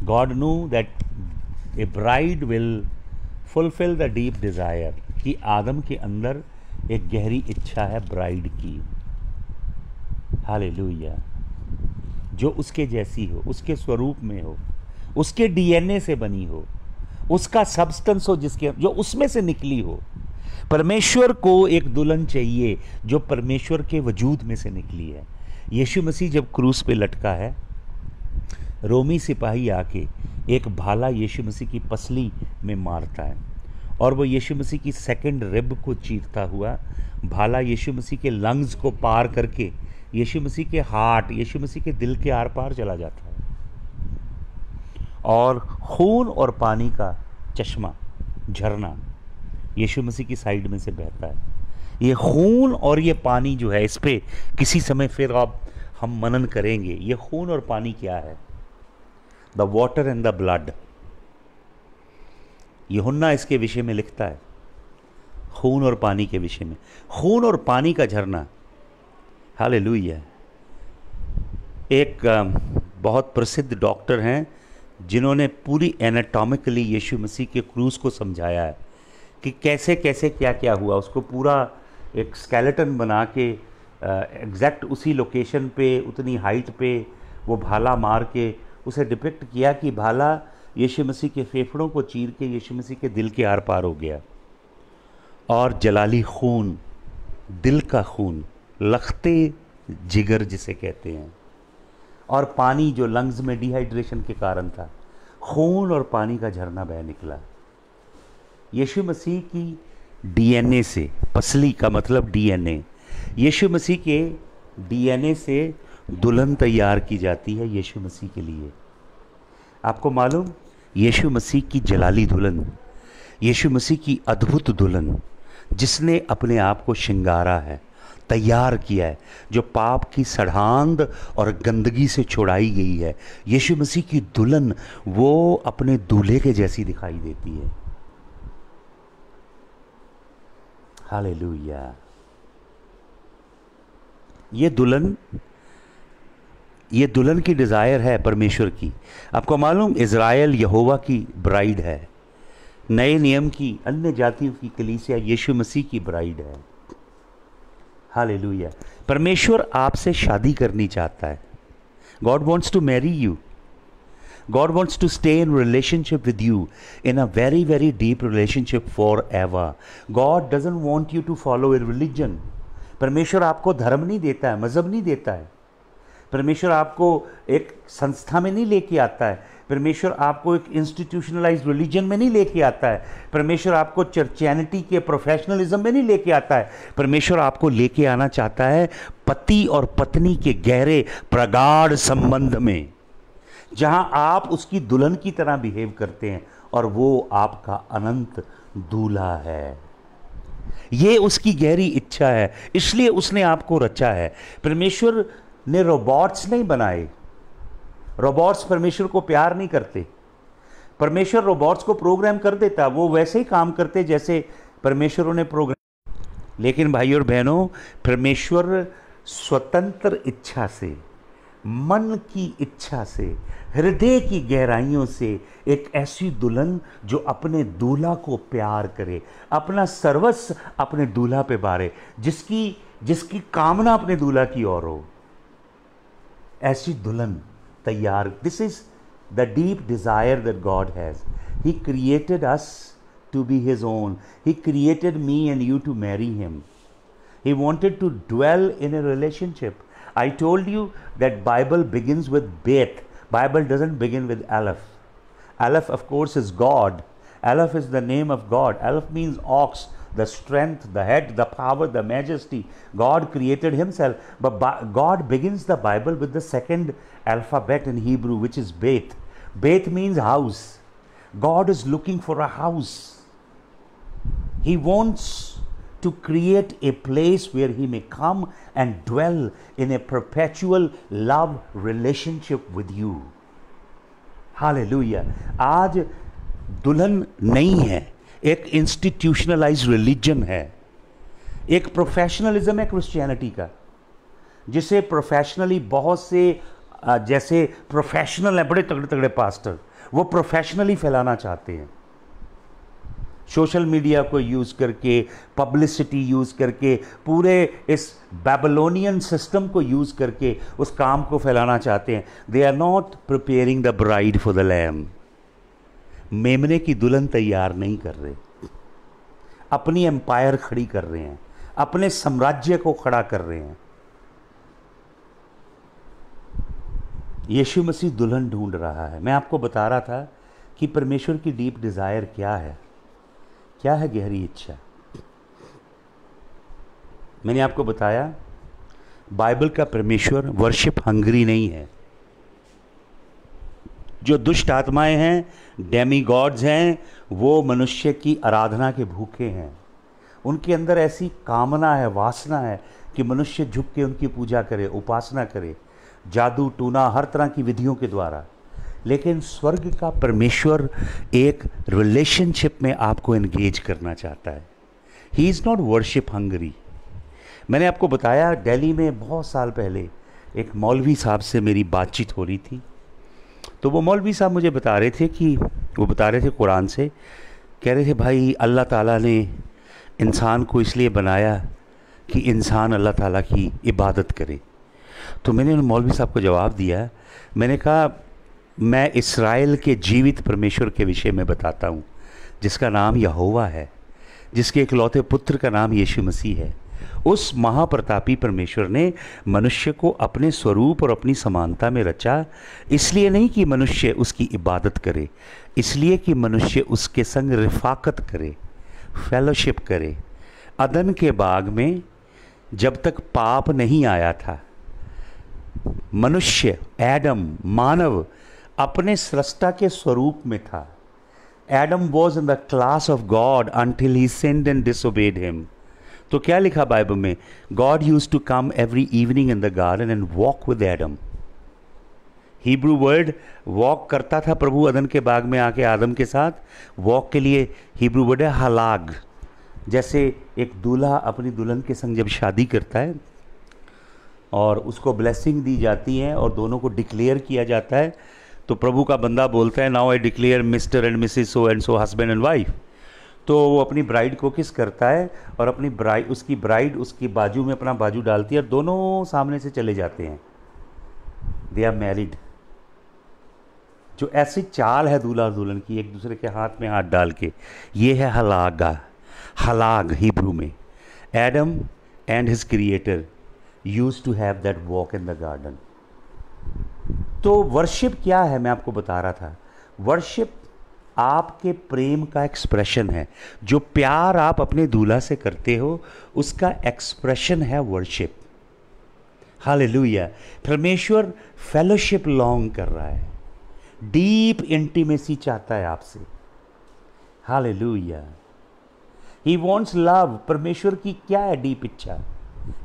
God knew that A bride will fulfil the deep Dzire, कि आदम के अंदर एक गहरी इच्छा है ब्राइड की। हालेलुया। जो उसके जैसी हो, उसके स्वरूप में हो, उसके डीएनए से बनी हो, उसका सब्सटेंस हो, जिसके जो उसमें से निकली हो। परमेश्वर को एक दुल्हन चाहिए जो परमेश्वर के वजूद में से निकली है। यीशु मसीह जब क्रूस पे लटका है, रोमी सिपाही आके एक भाला यीशु मसीह की पसली में मारता है और वो यीशु मसीह की सेकंड रिब को चीरता हुआ भाला यीशु मसीह के लंग्स को पार करके यीशु मसीह के हार्ट, यीशु मसीह के दिल के आर पार चला जाता है और खून और पानी का चश्मा, झरना यीशु मसीह की साइड में से बहता है। ये खून और ये पानी जो है, इस पे किसी समय फिर आप हम मनन करेंगे। ये खून और पानी क्या है? The water and the blood. यूहन्ना इसके विषय में लिखता है, खून और पानी के विषय में, खून और पानी का झरना। हालेलुया। एक बहुत प्रसिद्ध डॉक्टर हैं जिन्होंने पूरी एनाटॉमिकली यीशु मसीह के क्रूस को समझाया है कि कैसे कैसे क्या क्या हुआ। उसको पूरा एक स्केलेटन बना के एग्जैक्ट उसी लोकेशन पे, उतनी हाइट पे वो भाला मार के उसे डिपिक्ट किया कि भाला यीशु मसीह के फेफड़ों को चीर के यीशु मसीह के दिल के आर पार हो गया और जलाली खून, दिल का खून, लखते जिगर जिसे कहते हैं, और पानी जो लंग्स में डिहाइड्रेशन के कारण था, खून और पानी का झरना बह निकला। यीशु मसीह की डीएनए से, पसली का मतलब डीएनए, यीशु मसीह के डीएनए से दुल्हन तैयार की जाती है यीशु मसीह के लिए। आपको मालूम, यीशु मसीह की जलाली दुल्हन, यीशु मसीह की अद्भुत दुल्हन जिसने अपने आप को श्रृंगारा है, तैयार किया है, जो पाप की सड़ांध और गंदगी से छुड़ाई गई है, यीशु मसीह की दुल्हन वो अपने दूल्हे के जैसी दिखाई देती है। हालेलुया। ये दुल्हन की डिज़ायर है परमेश्वर की। आपको मालूम, इज़राइल यहोवा की ब्राइड है, नए नियम की अन्य जातियों की कलीसिया यीशु मसीह की ब्राइड है। हालेलुया। परमेश्वर आपसे शादी करनी चाहता है। God wants to marry you. God wants to stay in relationship with you, in a very, very deep relationship forever. God doesn't want you to follow a religion. परमेश्वर आपको धर्म नहीं देता है, मजहब नहीं देता है। परमेश्वर आपको एक संस्था में नहीं लेके आता है। परमेश्वर आपको एक इंस्टीट्यूशनलाइज्ड रिलीजन में नहीं लेके आता है। परमेश्वर आपको चर्चियनिटी के प्रोफेशनलिज्म में नहीं लेके आता है। परमेश्वर आपको लेके आना चाहता है पति और पत्नी के गहरे प्रगाढ़ संबंध में, जहां आप उसकी दुल्हन की तरह बिहेव करते हैं और वो आपका अनंत दूल्हा है। ये उसकी गहरी इच्छा है, इसलिए उसने आपको रचा है। परमेश्वर ने रोबोट्स नहीं बनाए। रोबोट्स परमेश्वर को प्यार नहीं करते। परमेश्वर रोबोट्स को प्रोग्राम कर देता, वो वैसे ही काम करते जैसे परमेश्वर उन्हें प्रोग्राम। लेकिन भाइयों और बहनों, परमेश्वर स्वतंत्र इच्छा से, मन की इच्छा से, हृदय की गहराइयों से एक ऐसी दुल्हन जो अपने दूल्हा को प्यार करे, अपना सर्वस्व अपने दूल्हा पे बारे, जिसकी कामना अपने दूल्हा की ओर हो, ऐसी दुल्हन तैयार। This is the deep desire that God has. He created us to be his own. He created me and you to marry him. He wanted to dwell in a relationship. I told you that Bible begins with Bet. Bible doesn't begin with Aleph. Aleph, of course, is God, Aleph is the name of God. Aleph means ox, the strength, the head, the power, the majesty. God created himself. But God begins the Bible with the second alphabet in Hebrew, which is Bet. Bet means house. God is looking for a house. He wants to create a place where he may come and dwell in a perpetual love relationship with you. Hallelujah. आज दुल्हन नहीं है, एक institutionalise religion है, एक professionalism है Christianity का, जिसे प्रोफेशनली बहुत से जैसे प्रोफेशनल है, बड़े तगड़े तगड़े पास्टर, वो प्रोफेशनली फैलाना चाहते हैं, सोशल मीडिया को यूज़ करके, पब्लिसिटी यूज़ करके, पूरे इस बैबलोनियन सिस्टम को यूज़ करके उस काम को फैलाना चाहते हैं. They are not preparing the bride for the lamb. मेमने की दुल्हन तैयार नहीं कर रहे, अपनी एम्पायर खड़ी कर रहे हैं, अपने साम्राज्य को खड़ा कर रहे हैं. यीशु मसीह दुल्हन ढूंढ रहा है. मैं आपको बता रहा था कि परमेश्वर की डीप डिज़ायर क्या है, क्या है गहरी इच्छा. मैंने आपको बताया बाइबल का परमेश्वर वर्शिप हंग्री नहीं है. जो दुष्ट आत्माएं हैं, डेमी गॉड्स हैं, वो मनुष्य की आराधना के भूखे हैं. उनके अंदर ऐसी कामना है, वासना है कि मनुष्य झुक के उनकी पूजा करे, उपासना करे, जादू टूना हर तरह की विधियों के द्वारा. लेकिन स्वर्ग का परमेश्वर एक रिलेशनशिप में आपको एंगेज करना चाहता है. He is not worship Hungary. मैंने आपको बताया दिल्ली में बहुत साल पहले एक मौलवी साहब से मेरी बातचीत हो रही थी. तो वो मौलवी साहब मुझे बता रहे थे कि वो बता रहे थे कुरान से, कह रहे थे भाई अल्लाह ताला ने इंसान को इसलिए बनाया कि इंसान अल्लाह ताला की इबादत करे. तो मैंने उन मौलवी साहब को जवाब दिया, मैंने कहा मैं इस्राएल के जीवित परमेश्वर के विषय में बताता हूँ, जिसका नाम यहोवा है, जिसके इकलौते पुत्र का नाम यीशु मसीह है. उस महाप्रतापी परमेश्वर ने मनुष्य को अपने स्वरूप और अपनी समानता में रचा, इसलिए नहीं कि मनुष्य उसकी इबादत करे, इसलिए कि मनुष्य उसके संग रिफाकत करे, फेलोशिप करे. अदन के बाग में जब तक पाप नहीं आया था, मनुष्य एडम मानव अपने सृष्टा के स्वरूप में था. Adam was in the class of God until he sinned and disobeyed him. तो क्या लिखा बाइबल में? God use to come every evening in the garden and walk with Adam. Hebrew word walk करता था प्रभु अदन के बाग में आके आदम के साथ. वॉक के लिए हिब्रू वर्ड है हलाग. जैसे एक दूल्हा अपनी दुल्हन के संग जब शादी करता है और उसको ब्लेसिंग दी जाती है और दोनों को डिक्लेयर किया जाता है, तो प्रभु का बंदा बोलता है now I declare mister and Mrs so and so husband and wife. तो वो अपनी ब्राइड को किस करता है और अपनी ब्राइड उसकी बाजू में अपना बाजू डालती है और दोनों सामने से चले जाते हैं. They are married. जो ऐसी चाल है दूल्हा और दुल्हन की, एक दूसरे के हाथ में हाथ डाल के, ये है हलाग हिब्रू में. Adam and his creator used to have that walk in the garden. तो वर्शिप क्या है मैं आपको बता रहा था. वर्शिप आपके प्रेम का एक्सप्रेशन है. जो प्यार आप अपने दूल्हा से करते हो उसका एक्सप्रेशन है वर्शिप. हालेलुया. परमेश्वर फेलोशिप लॉन्ग कर रहा है, डीप इंटीमेसी चाहता है आपसे. हालेलुया. He wants love. परमेश्वर की क्या है डीप इच्छा?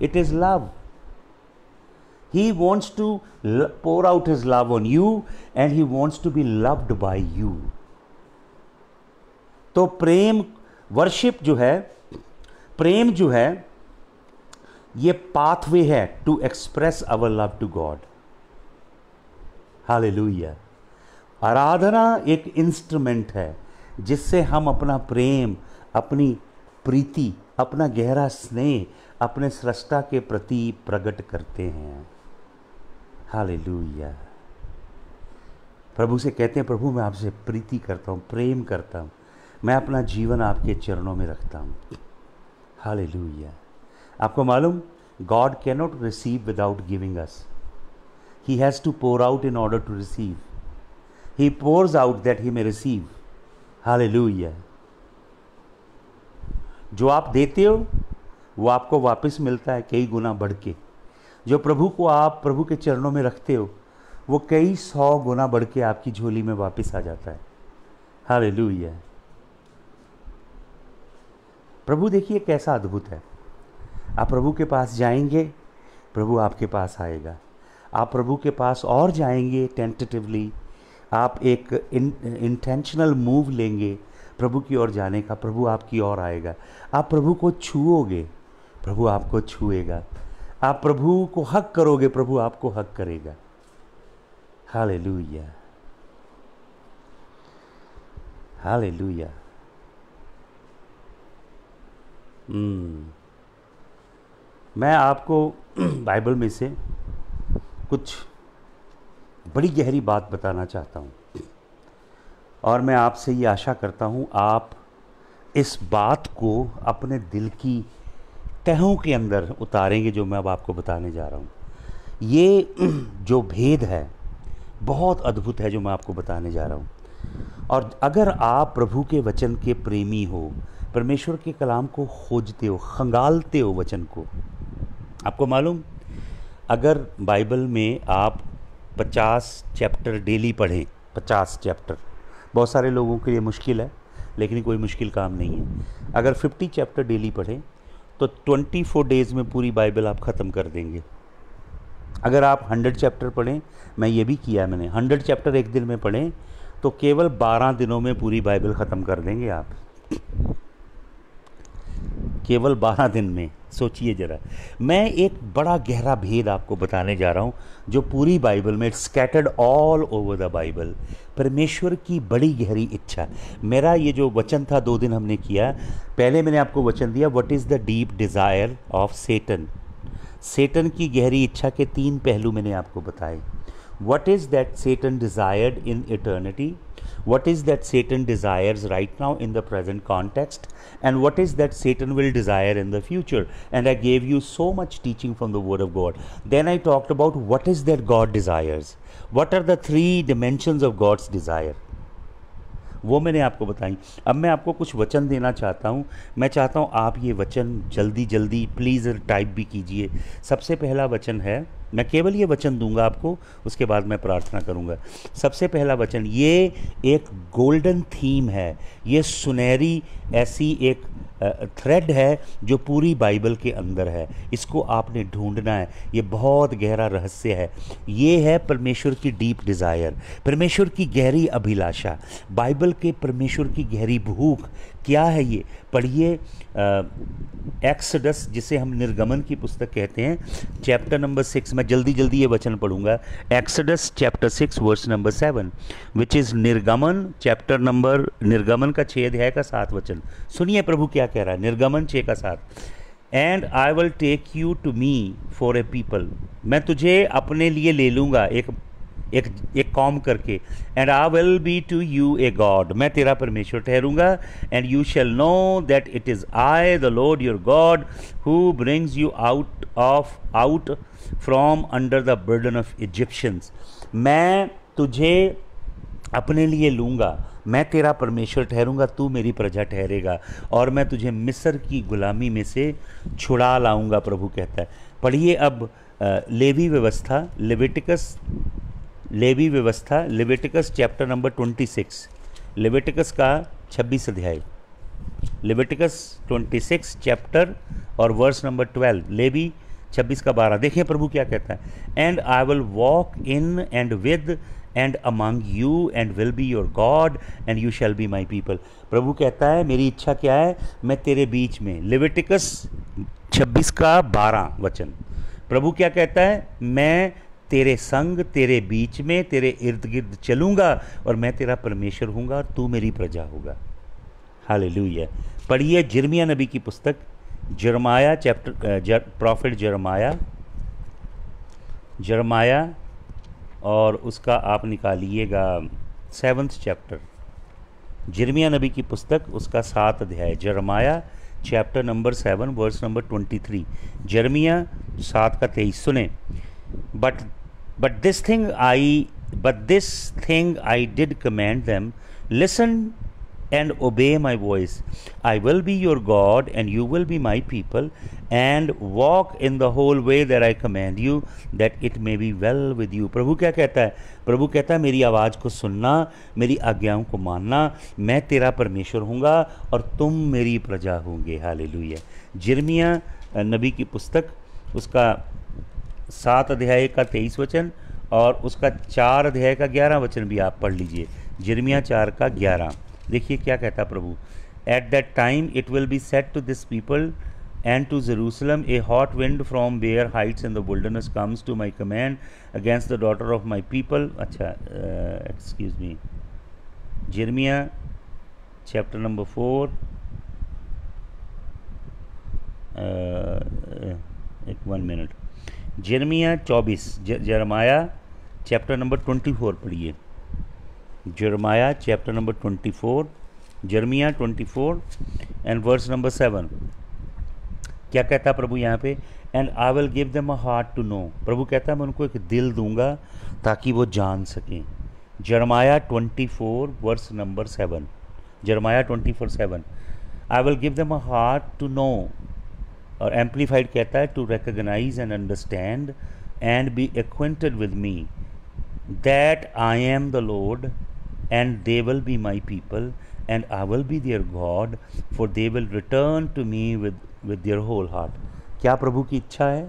It is love. He wants to pour out his love on you and he wants to be loved by you. तो प्रेम, वर्शिप जो है, प्रेम जो है, ये पाथवे है to express our love to God. Hallelujah. आराधना एक इंस्ट्रूमेंट है जिससे हम अपना प्रेम, अपनी प्रीति, अपना गहरा स्नेह अपने सृष्टा के प्रति प्रकट करते हैं. हालेलुया. प्रभु से कहते हैं प्रभु मैं आपसे प्रीति करता हूँ, प्रेम करता हूँ, मैं अपना जीवन आपके चरणों में रखता हूँ. हालेलुया. आपको मालूम God can not receive without giving us. He has to pour out in order to receive. He pours out that he may receive. Hallelujah. जो आप देते हो वो आपको वापस मिलता है कई गुना बढ़ के। जो प्रभु को आप प्रभु के चरणों में रखते हो वो कई 100 गुना बढ़ के आपकी झोली में वापस आ जाता है। हालेलुया। प्रभु देखिए कैसा अद्भुत है। आप प्रभु के पास जाएंगे, प्रभु आपके पास आएगा। आप प्रभु के पास और जाएंगे टेंटेटिवली, आप एक इंटेंशनल मूव लेंगे प्रभु की ओर जाने का, प्रभु आपकी ओर आएगा। आप प्रभु को छुओगे, प्रभु आपको छुएगा। आप प्रभु को हक करोगे, प्रभु आपको हक करेगा। Hallelujah, hallelujah. मैं आपको बाइबल में से कुछ बड़ी गहरी बात बताना चाहता हूँ और मैं आपसे ये आशा करता हूँ आप इस बात को अपने दिल की तहों के अंदर उतारेंगे जो मैं अब आपको बताने जा रहा हूँ। ये जो भेद है बहुत अद्भुत है जो मैं आपको बताने जा रहा हूँ। और अगर आप प्रभु के वचन के प्रेमी हो, परमेश्वर के कलाम को खोजते हो, खंगालते हो वचन को, आपको मालूम अगर बाइबल में आप 50 चैप्टर डेली पढ़ें, 50 चैप्टर बहुत सारे लोगों के लिए मुश्किल है, लेकिन कोई मुश्किल काम नहीं है। अगर 50 चैप्टर डेली पढ़ें तो 24 डेज़ में पूरी बाइबल आप ख़त्म कर देंगे। अगर आप 100 चैप्टर पढ़ें, मैं ये भी किया है मैंने, 100 चैप्टर एक दिन में पढ़ें तो केवल 12 दिनों में पूरी बाइबल ख़त्म कर देंगे आप, केवल 12 दिन में। सोचिए ज़रा, मैं एक बड़ा गहरा भेद आपको बताने जा रहा हूँ जो पूरी बाइबल में, scattered all over the Bible, परमेश्वर की बड़ी गहरी इच्छा। मेरा ये जो वचन था 2 दिन हमने किया, पहले मैंने आपको वचन दिया what is the deep desire of Satan. Satan की गहरी इच्छा के 3 पहलू मैंने आपको बताए। What is that Satan desired in eternity, what is that Satan desires right now in the present context, and what is that Satan will desire in the future. And I gave you so much teaching from the word of God. Then I talked about what is that God desires, what are the 3 dimensions of God's desire, वो मैंने आपको बताई। अब मैं आपको कुछ वचन देना चाहता हूँ। मैं चाहता हूँ आप ये वचन जल्दी जल्दी प्लीज़ टाइप भी कीजिए। सबसे पहला वचन है, मैं केवल ये वचन दूंगा आपको, उसके बाद मैं प्रार्थना करूंगा। सबसे पहला वचन, ये एक गोल्डन थीम है, ये सुनहरी ऐसी एक थ्रेड है जो पूरी बाइबल के अंदर है। इसको आपने ढूंढना है, ये बहुत गहरा रहस्य है। ये है परमेश्वर की डीप डिज़ायर, परमेश्वर की गहरी अभिलाषा, बाइबल के परमेश्वर की गहरी भूख। क्या है ये? पढ़िए एक्सोडस, जिसे हम निर्गमन की पुस्तक कहते हैं, चैप्टर नंबर 6। मैं जल्दी जल्दी ये वचन पढ़ूंगा। Exodus chapter 6 verse number 7 which is निर्गमन चैप्टर नंबर, निर्गमन का 6 अध्याय का 7 वचन। सुनिए प्रभु क्या कह रहा है, निर्गमन 6 का 7। And I will take you to me for a people, मैं तुझे अपने लिए ले लूँगा एक कौम करके। And I will be to you a God, मैं तेरा परमेश्वर ठहरूंगा। And you shall know that it is I the Lord your God who brings you out from under the burden of Egyptians. मैं तुझे अपने लिए लूँगा, मैं तेरा परमेश्वर ठहरूंगा, तू मेरी प्रजा ठहरेगा, और मैं तुझे मिस्र की गुलामी में से छुड़ा लाऊंगा, प्रभु कहता है। पढ़िए अब लेवी व्यवस्था, लेविटिकस चैप्टर नंबर 26, लेविटिकस का 26 अध्याय, लेविटिकस 26 चैप्टर और वर्स नंबर 12, लेवी 26 का 12। देखिए प्रभु क्या कहता है। And I will walk in and with and among you and will be your God and you shall be my people. प्रभु कहता है मेरी इच्छा क्या है, मैं तेरे बीच में, लेविटिकस 26 का 12 वचन। प्रभु क्या कहता है, मैं तेरे संग, तेरे बीच में, तेरे इर्द गिर्द चलूँगा और मैं तेरा परमेश्वर हूँगा और तू मेरी प्रजा होगा। हालेलुया। पढ़िए यिर्मयाह नबी की पुस्तक, यिर्मयाह चैप्टर, प्रॉफिट यिर्मयाह और उसका आप निकालिएगा 7th चैप्टर, यिर्मयाह नबी की पुस्तक, उसका 7 अध्याय, यिर्मयाह चैप्टर नंबर 7 वर्स नंबर 23, यिर्मयाह 7 का 23। सुने, but this thing I did command them, listen and obey my voice. I will be your God and you will be my people, and walk in the whole way that I command you, that it may be well with you. प्रभु क्या कहता है? प्रभु कहता है मेरी आवाज़ को सुनना, मेरी आज्ञाओं को मानना, मैं तेरा परमेश्वर हूँगा और तुम मेरी प्रजा होंगे। हालेलुया। यिर्मयाह नबी की पुस्तक, उसका 7 अध्याय का 23 वचन और उसका 4 अध्याय का 11 वचन भी आप पढ़ लीजिए। यिर्मयाह 4 का 11। देखिए क्या कहता प्रभु। At that time it will be said to this people and to Jerusalem, a hot wind from bare heights in the wilderness comes to my command against the daughter of my people. अच्छा, excuse me, यिर्मयाह chapter number 4, एक 1 minute, यिर्मयाह 24, यिर्मयाह chapter number 24 पढ़िए। यिर्मयाह chapter number 24, यिर्मयाह 24 and verse number 7। क्या कहता प्रभु यहाँ पे? And I will give them a heart to know. प्रभु कहता है मैं उनको एक दिल दूंगा ताकि वो जान सकें। यिर्मयाह 24 वर्स नंबर 7, यिर्मयाह 24:7। I will give them a heart to know, और एम्पलीफाइड कहता है to recognise and understand and be acquainted with me, that I am the Lord and they will be my people and I will be their God, for they will return to me with their whole heart. क्या प्रभु की इच्छा है?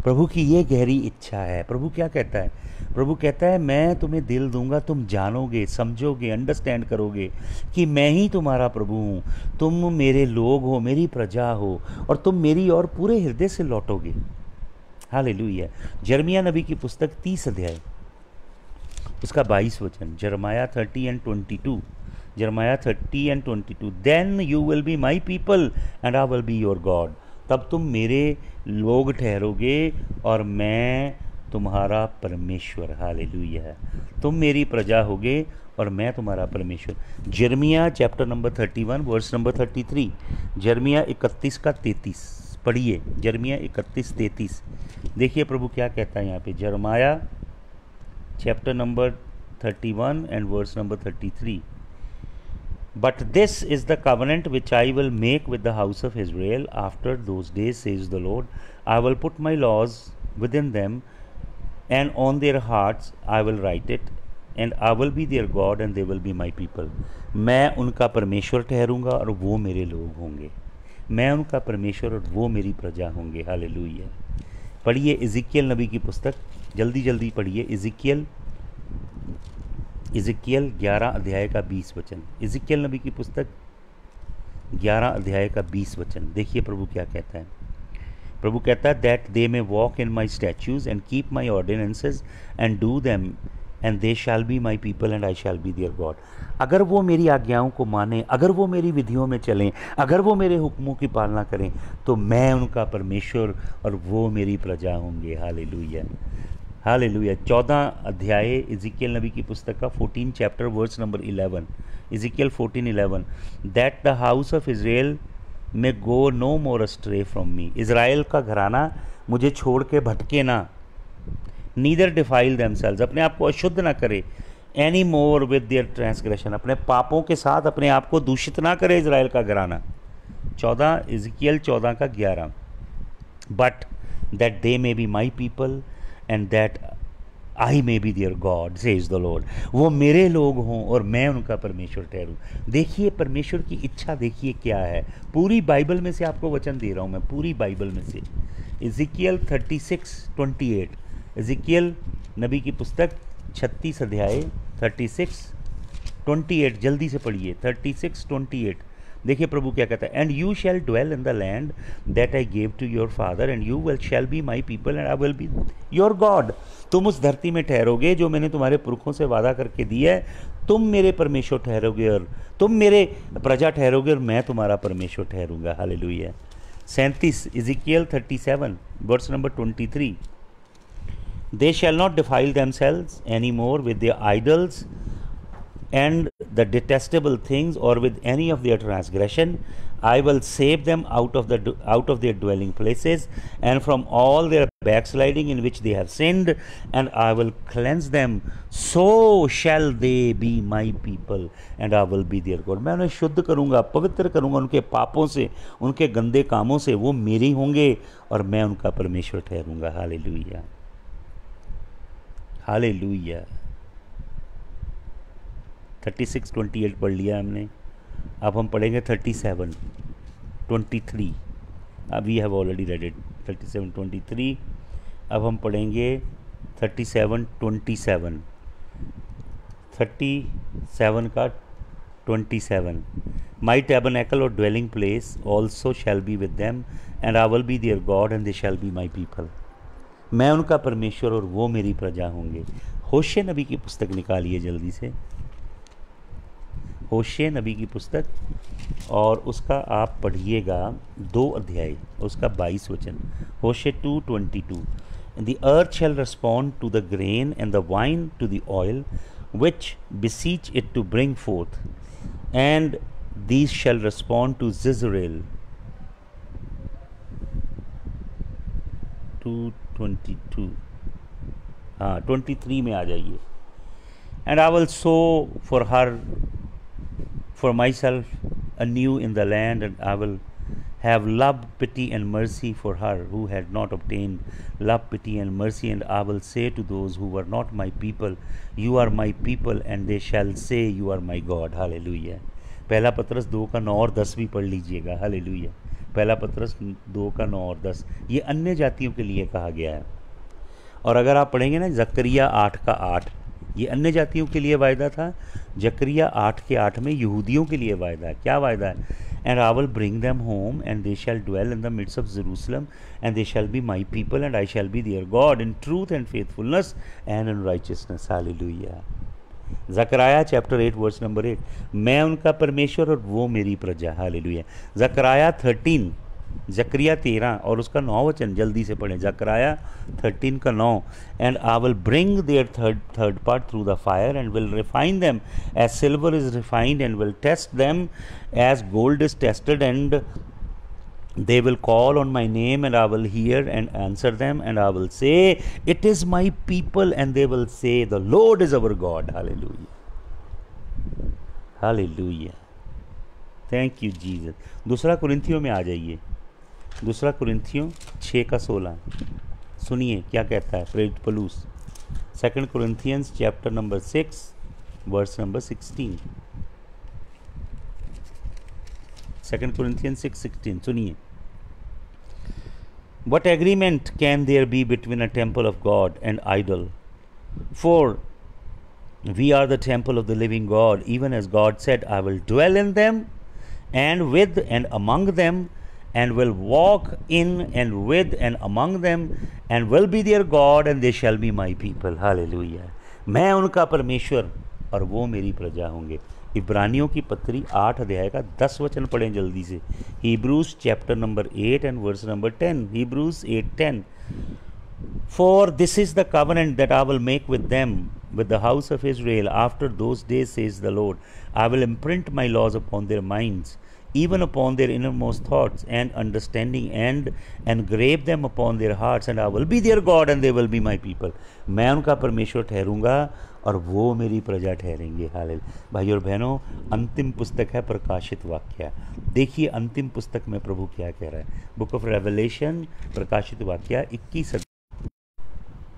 प्रभु की ये गहरी इच्छा है। प्रभु क्या कहता है? प्रभु कहता है मैं तुम्हें दिल दूंगा, तुम जानोगे, समझोगे, अंडरस्टैंड करोगे कि मैं ही तुम्हारा प्रभु हूँ, तुम मेरे लोग हो, मेरी प्रजा हो, और तुम मेरी और पूरे हृदय से लौटोगे। हालेलुया। यिर्मयाह नबी की पुस्तक 30 अध्याय, उसका 22 वचन, यिर्मयाह 30 and 22, यिर्मयाह 30 and 22। Then you will be my people and I will be your God. तब तुम मेरे लोग ठहरोगे और मैं तुम्हारा परमेश्वर। हालेलुया। तुम मेरी प्रजा होगे और मैं तुम्हारा परमेश्वर। यिर्मयाह चैप्टर नंबर 31 वर्स नंबर 33, यिर्मयाह 31 का 33 पढ़िए। यिर्मयाह 31:33। देखिए प्रभु क्या कहता है यहाँ पे। यिर्मयाह chapter number 31 and verse number 33। But this is the covenant which I will make with the house of Israel after those days, says the Lord. I will put my laws within them, and on their hearts I will write it, and I will be their God and they will be my people. मैं उनका परमेश्वर ठहरूंगा और वो मेरे लोग होंगे। मैं उनका परमेश्वर और वो मेरी प्रजा होंगे। हालेलुया। पढ़िए इज़िकियल नबी की पुस्तक, जल्दी जल्दी पढ़िए। इज़िकियल 11 अध्याय का 20 वचन। इज़िकियल नबी की पुस्तक 11 अध्याय का 20 वचन। देखिए प्रभु क्या कहता है। प्रभु कहता है that they may walk in my statutes and keep my ordinances and do them and they shall be my people and I shall be their God. अगर वो मेरी आज्ञाओं को मानें, अगर वो मेरी विधियों में चलें, अगर वो मेरे हुक्मों की पालना करें, तो मैं उनका परमेश्वर और वो मेरी प्रजा होंगे। हालेलुया। हालेलुया। 14 अध्याय इज़िकियल नबी की पुस्तक का 14 chapter verse number 11। Ezekiel 14:11। That the house of Israel may go no more astray from me. Israel का घराना मुझे छोड़ के भटके ना। नीदर डिफाइल देमसेल्व्स, अपने आप को अशुद्ध ना करे। Any more with their transgression, अपने पापों के साथ अपने आप को दूषित ना करे इज़राइल का घराना। 14 इज़िकियल 14 का 11। But that they may be my people and that I may be their God, says the Lord. वो मेरे लोग हों और मैं उनका परमेश्वर ठहरूं। देखिए परमेश्वर की इच्छा देखिए क्या है। पूरी बाइबल में से आपको वचन दे रहा हूँ मैं, पूरी बाइबल में से। इज़िकियल 36:28, इज़िकियल नबी की पुस्तक 36 अध्याय 36:28, जल्दी से पढ़िए। 36:28। देखिए प्रभु क्या कहता है। And you shall dwell in the land that I gave to your father and you will shall be my people and I will be your God. तुम उस धरती में ठहरोगे जो मैंने तुम्हारे पुरखों से वादा करके दिया है। तुम मेरे परमेश्वर ठहरोगे और तुम मेरे प्रजा ठहरोगे और मैं तुम्हारा परमेश्वर ठहरूंगा। Hallelujah. 37 Ezekiel 37 verse number 23। They shall not defile themselves any more with their idols and the detestable things or with any of their transgression. I will save them out of their dwelling places and from all their backsliding in which they have sinned, and I will cleanse them. So shall they be my people, and I will be their God. मैं उन्हें शुद्ध करूँगा, पवित्र करूँगा उनके पापों से, उनके गंदे कामों से. वो मेरी होंगे और मैं उनका परमेश्वर ठहरूँगा. Hallelujah, hallelujah. 36:28 पढ़ लिया हमने. अब हम पढ़ेंगे 37:23. We have already read it. 37:23. अब हम पढ़ेंगे 37:27. 37 का 27. माई टैबरनेकल और dwelling place also shall be with them, and I will be their God and they shall be my people. मैं उनका परमेश्वर और वो मेरी प्रजा होंगे. होशे नबी की पुस्तक निकालिए जल्दी से. होशे नबी की पुस्तक, और उसका आप पढ़िएगा 2 अध्याय, उसका 22 वचन. होशे 2:22. The earth shall respond to the grain and the wine to the oil which beseech it to bring forth, and these shall respond to Zizrael. 2:22. हाँ 23 में आ जाइए. And I will sow for her for myself anew in the land, and I will have love, pity and mercy for her who had not obtained love, pity and mercy. And I will say to those who were not my people, you are my people, and they shall say, you are my God. Hallelujah. पहला पत्रस 2:9 और 10 भी पढ़ लीजिएगा. Hallelujah. पहला पत्रस 2:9 और 10 ये अन्य जातियों के लिए कहा गया है. और अगर आप पढ़ेंगे ना जकरिया 8:8, ये अन्य जातियों के लिए वायदा था. जकरिया 8:8 में यहूदियों के लिए वायदा है. क्या वायदा है? And I will bring them home and they shall dwell in the midst of Jerusalem and they shall be my people and I shall be their God in truth and faithfulness and in righteousness. Hallelujah. ज़करिया chapter 8 verse number 8. मैं उनका परमेश्वर और वो मेरी प्रजा. Hallelujah. Zakaria 13, जकरिया 13 और उसका 9 वचन जल्दी से पढ़ें. जकरिया 13 का 9. And I will bring their third part through the fire and will refine them as silver is refined and will test them as gold is tested, and they will call on my name and I will hear and answer them, and I will say, it is my people, and they will say, the Lord is our God. Hallelujah. Hallelujah. Thank you Jesus. दूसरा कुरिन्थियों में आ जाइए. दूसरा कुरिन्थियों 6:16. सुनिए क्या कहता है प्रेरित पौलुस. 2 Corinthians chapter number 6 verse number 16. 2 Corinthians 6:16. सुनिए. What agreement can there be between a temple of God and idol? For we are the temple of the living God, even as God said, I will dwell in them and with and among them, and will walk in and with and among them, and will be their God, and they shall be my people. Hallelujah. मैं उनका परमेश्वर और वो मेरी प्रजा होंगे. इब्रानियों की पत्री 8 अध्याय का 10 वचन पढ़ें जल्दी से. Hebrews chapter number 8 and verse number 10. Hebrews 8:10. For this is the covenant that I will make with them, with the house of Israel, after those days, says the Lord. I will imprint my laws upon their minds, even upon their innermost thoughts and understanding, and engrave them upon their hearts, and I will be their God, and they will be my people. मैं उनका परमेश्वर ठहरूंगा और वो मेरी प्रजा ठहरेंगे. Hallelujah. भाई और बहनों, अंतिम पुस्तक है प्रकाशित वाक्य. देखिए अंतिम पुस्तक में प्रभु क्या कह रहा है. बुक ऑफ रेवलेशन, प्रकाशित वाक्य 21.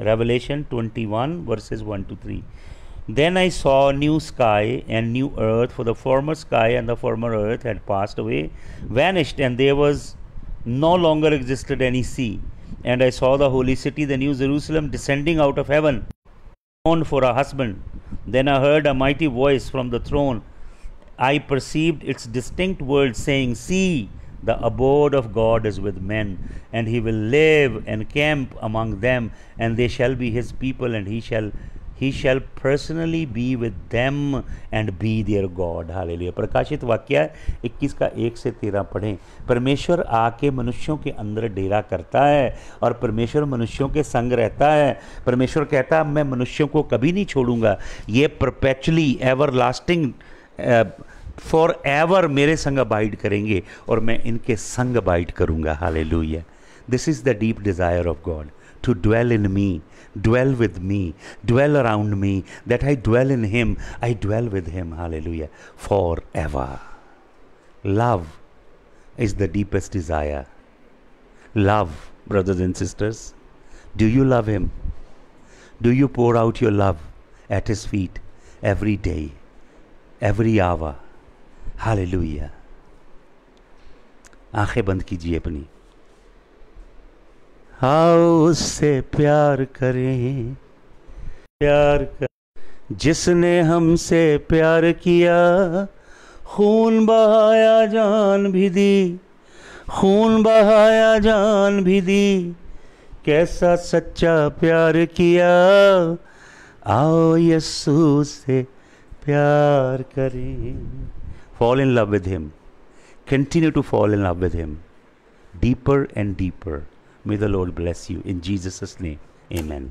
Revelation 21 verses 1-3. Then I saw a new sky and new earth, for the former sky and the former earth had passed away, vanished, and there was no longer existed any sea. And I saw the holy city, the new Jerusalem, descending out of heaven, for a husband. Then I heard a mighty voice from the throne. I perceived its distinct words saying, See, the abode of God is with men, and he will live and camp among them, and they shall be his people, and he shall personally be with them and be their God. Hallelujah. प्रकाशित वाक्य 21 का 1 से 13 पढ़ें. परमेश्वर आके मनुष्यों के अंदर डेरा करता है और परमेश्वर मनुष्यों के संग रहता है. परमेश्वर कहता है मैं मनुष्यों को कभी नहीं छोड़ूंगा. ये perpetually ever lasting for ever मेरे संग अबाइड करेंगे और मैं इनके संग अबाइड करूँगा। Hallelujah. This is the deep desire of God, to dwell in me, dwell with me, dwell around me, that I dwell in him, I dwell with him. Hallelujah. Forever. Love is the deepest desire. Love, brothers and sisters. Do you love him? Do you pour out your love at his feet every day, every hour? Hallelujah. आंखें बंद कीजिए अपनी। आओ उससे प्यार करें, प्यार कर, जिसने हमसे प्यार किया, खून बहाया जान भी दी, खून बहाया जान भी दी, कैसा सच्चा प्यार किया। आओ यीशु से प्यार करें। Fall in love with him. Continue to fall in love with him. Deeper and deeper. May the Lord bless you. In Jesus' name, amen.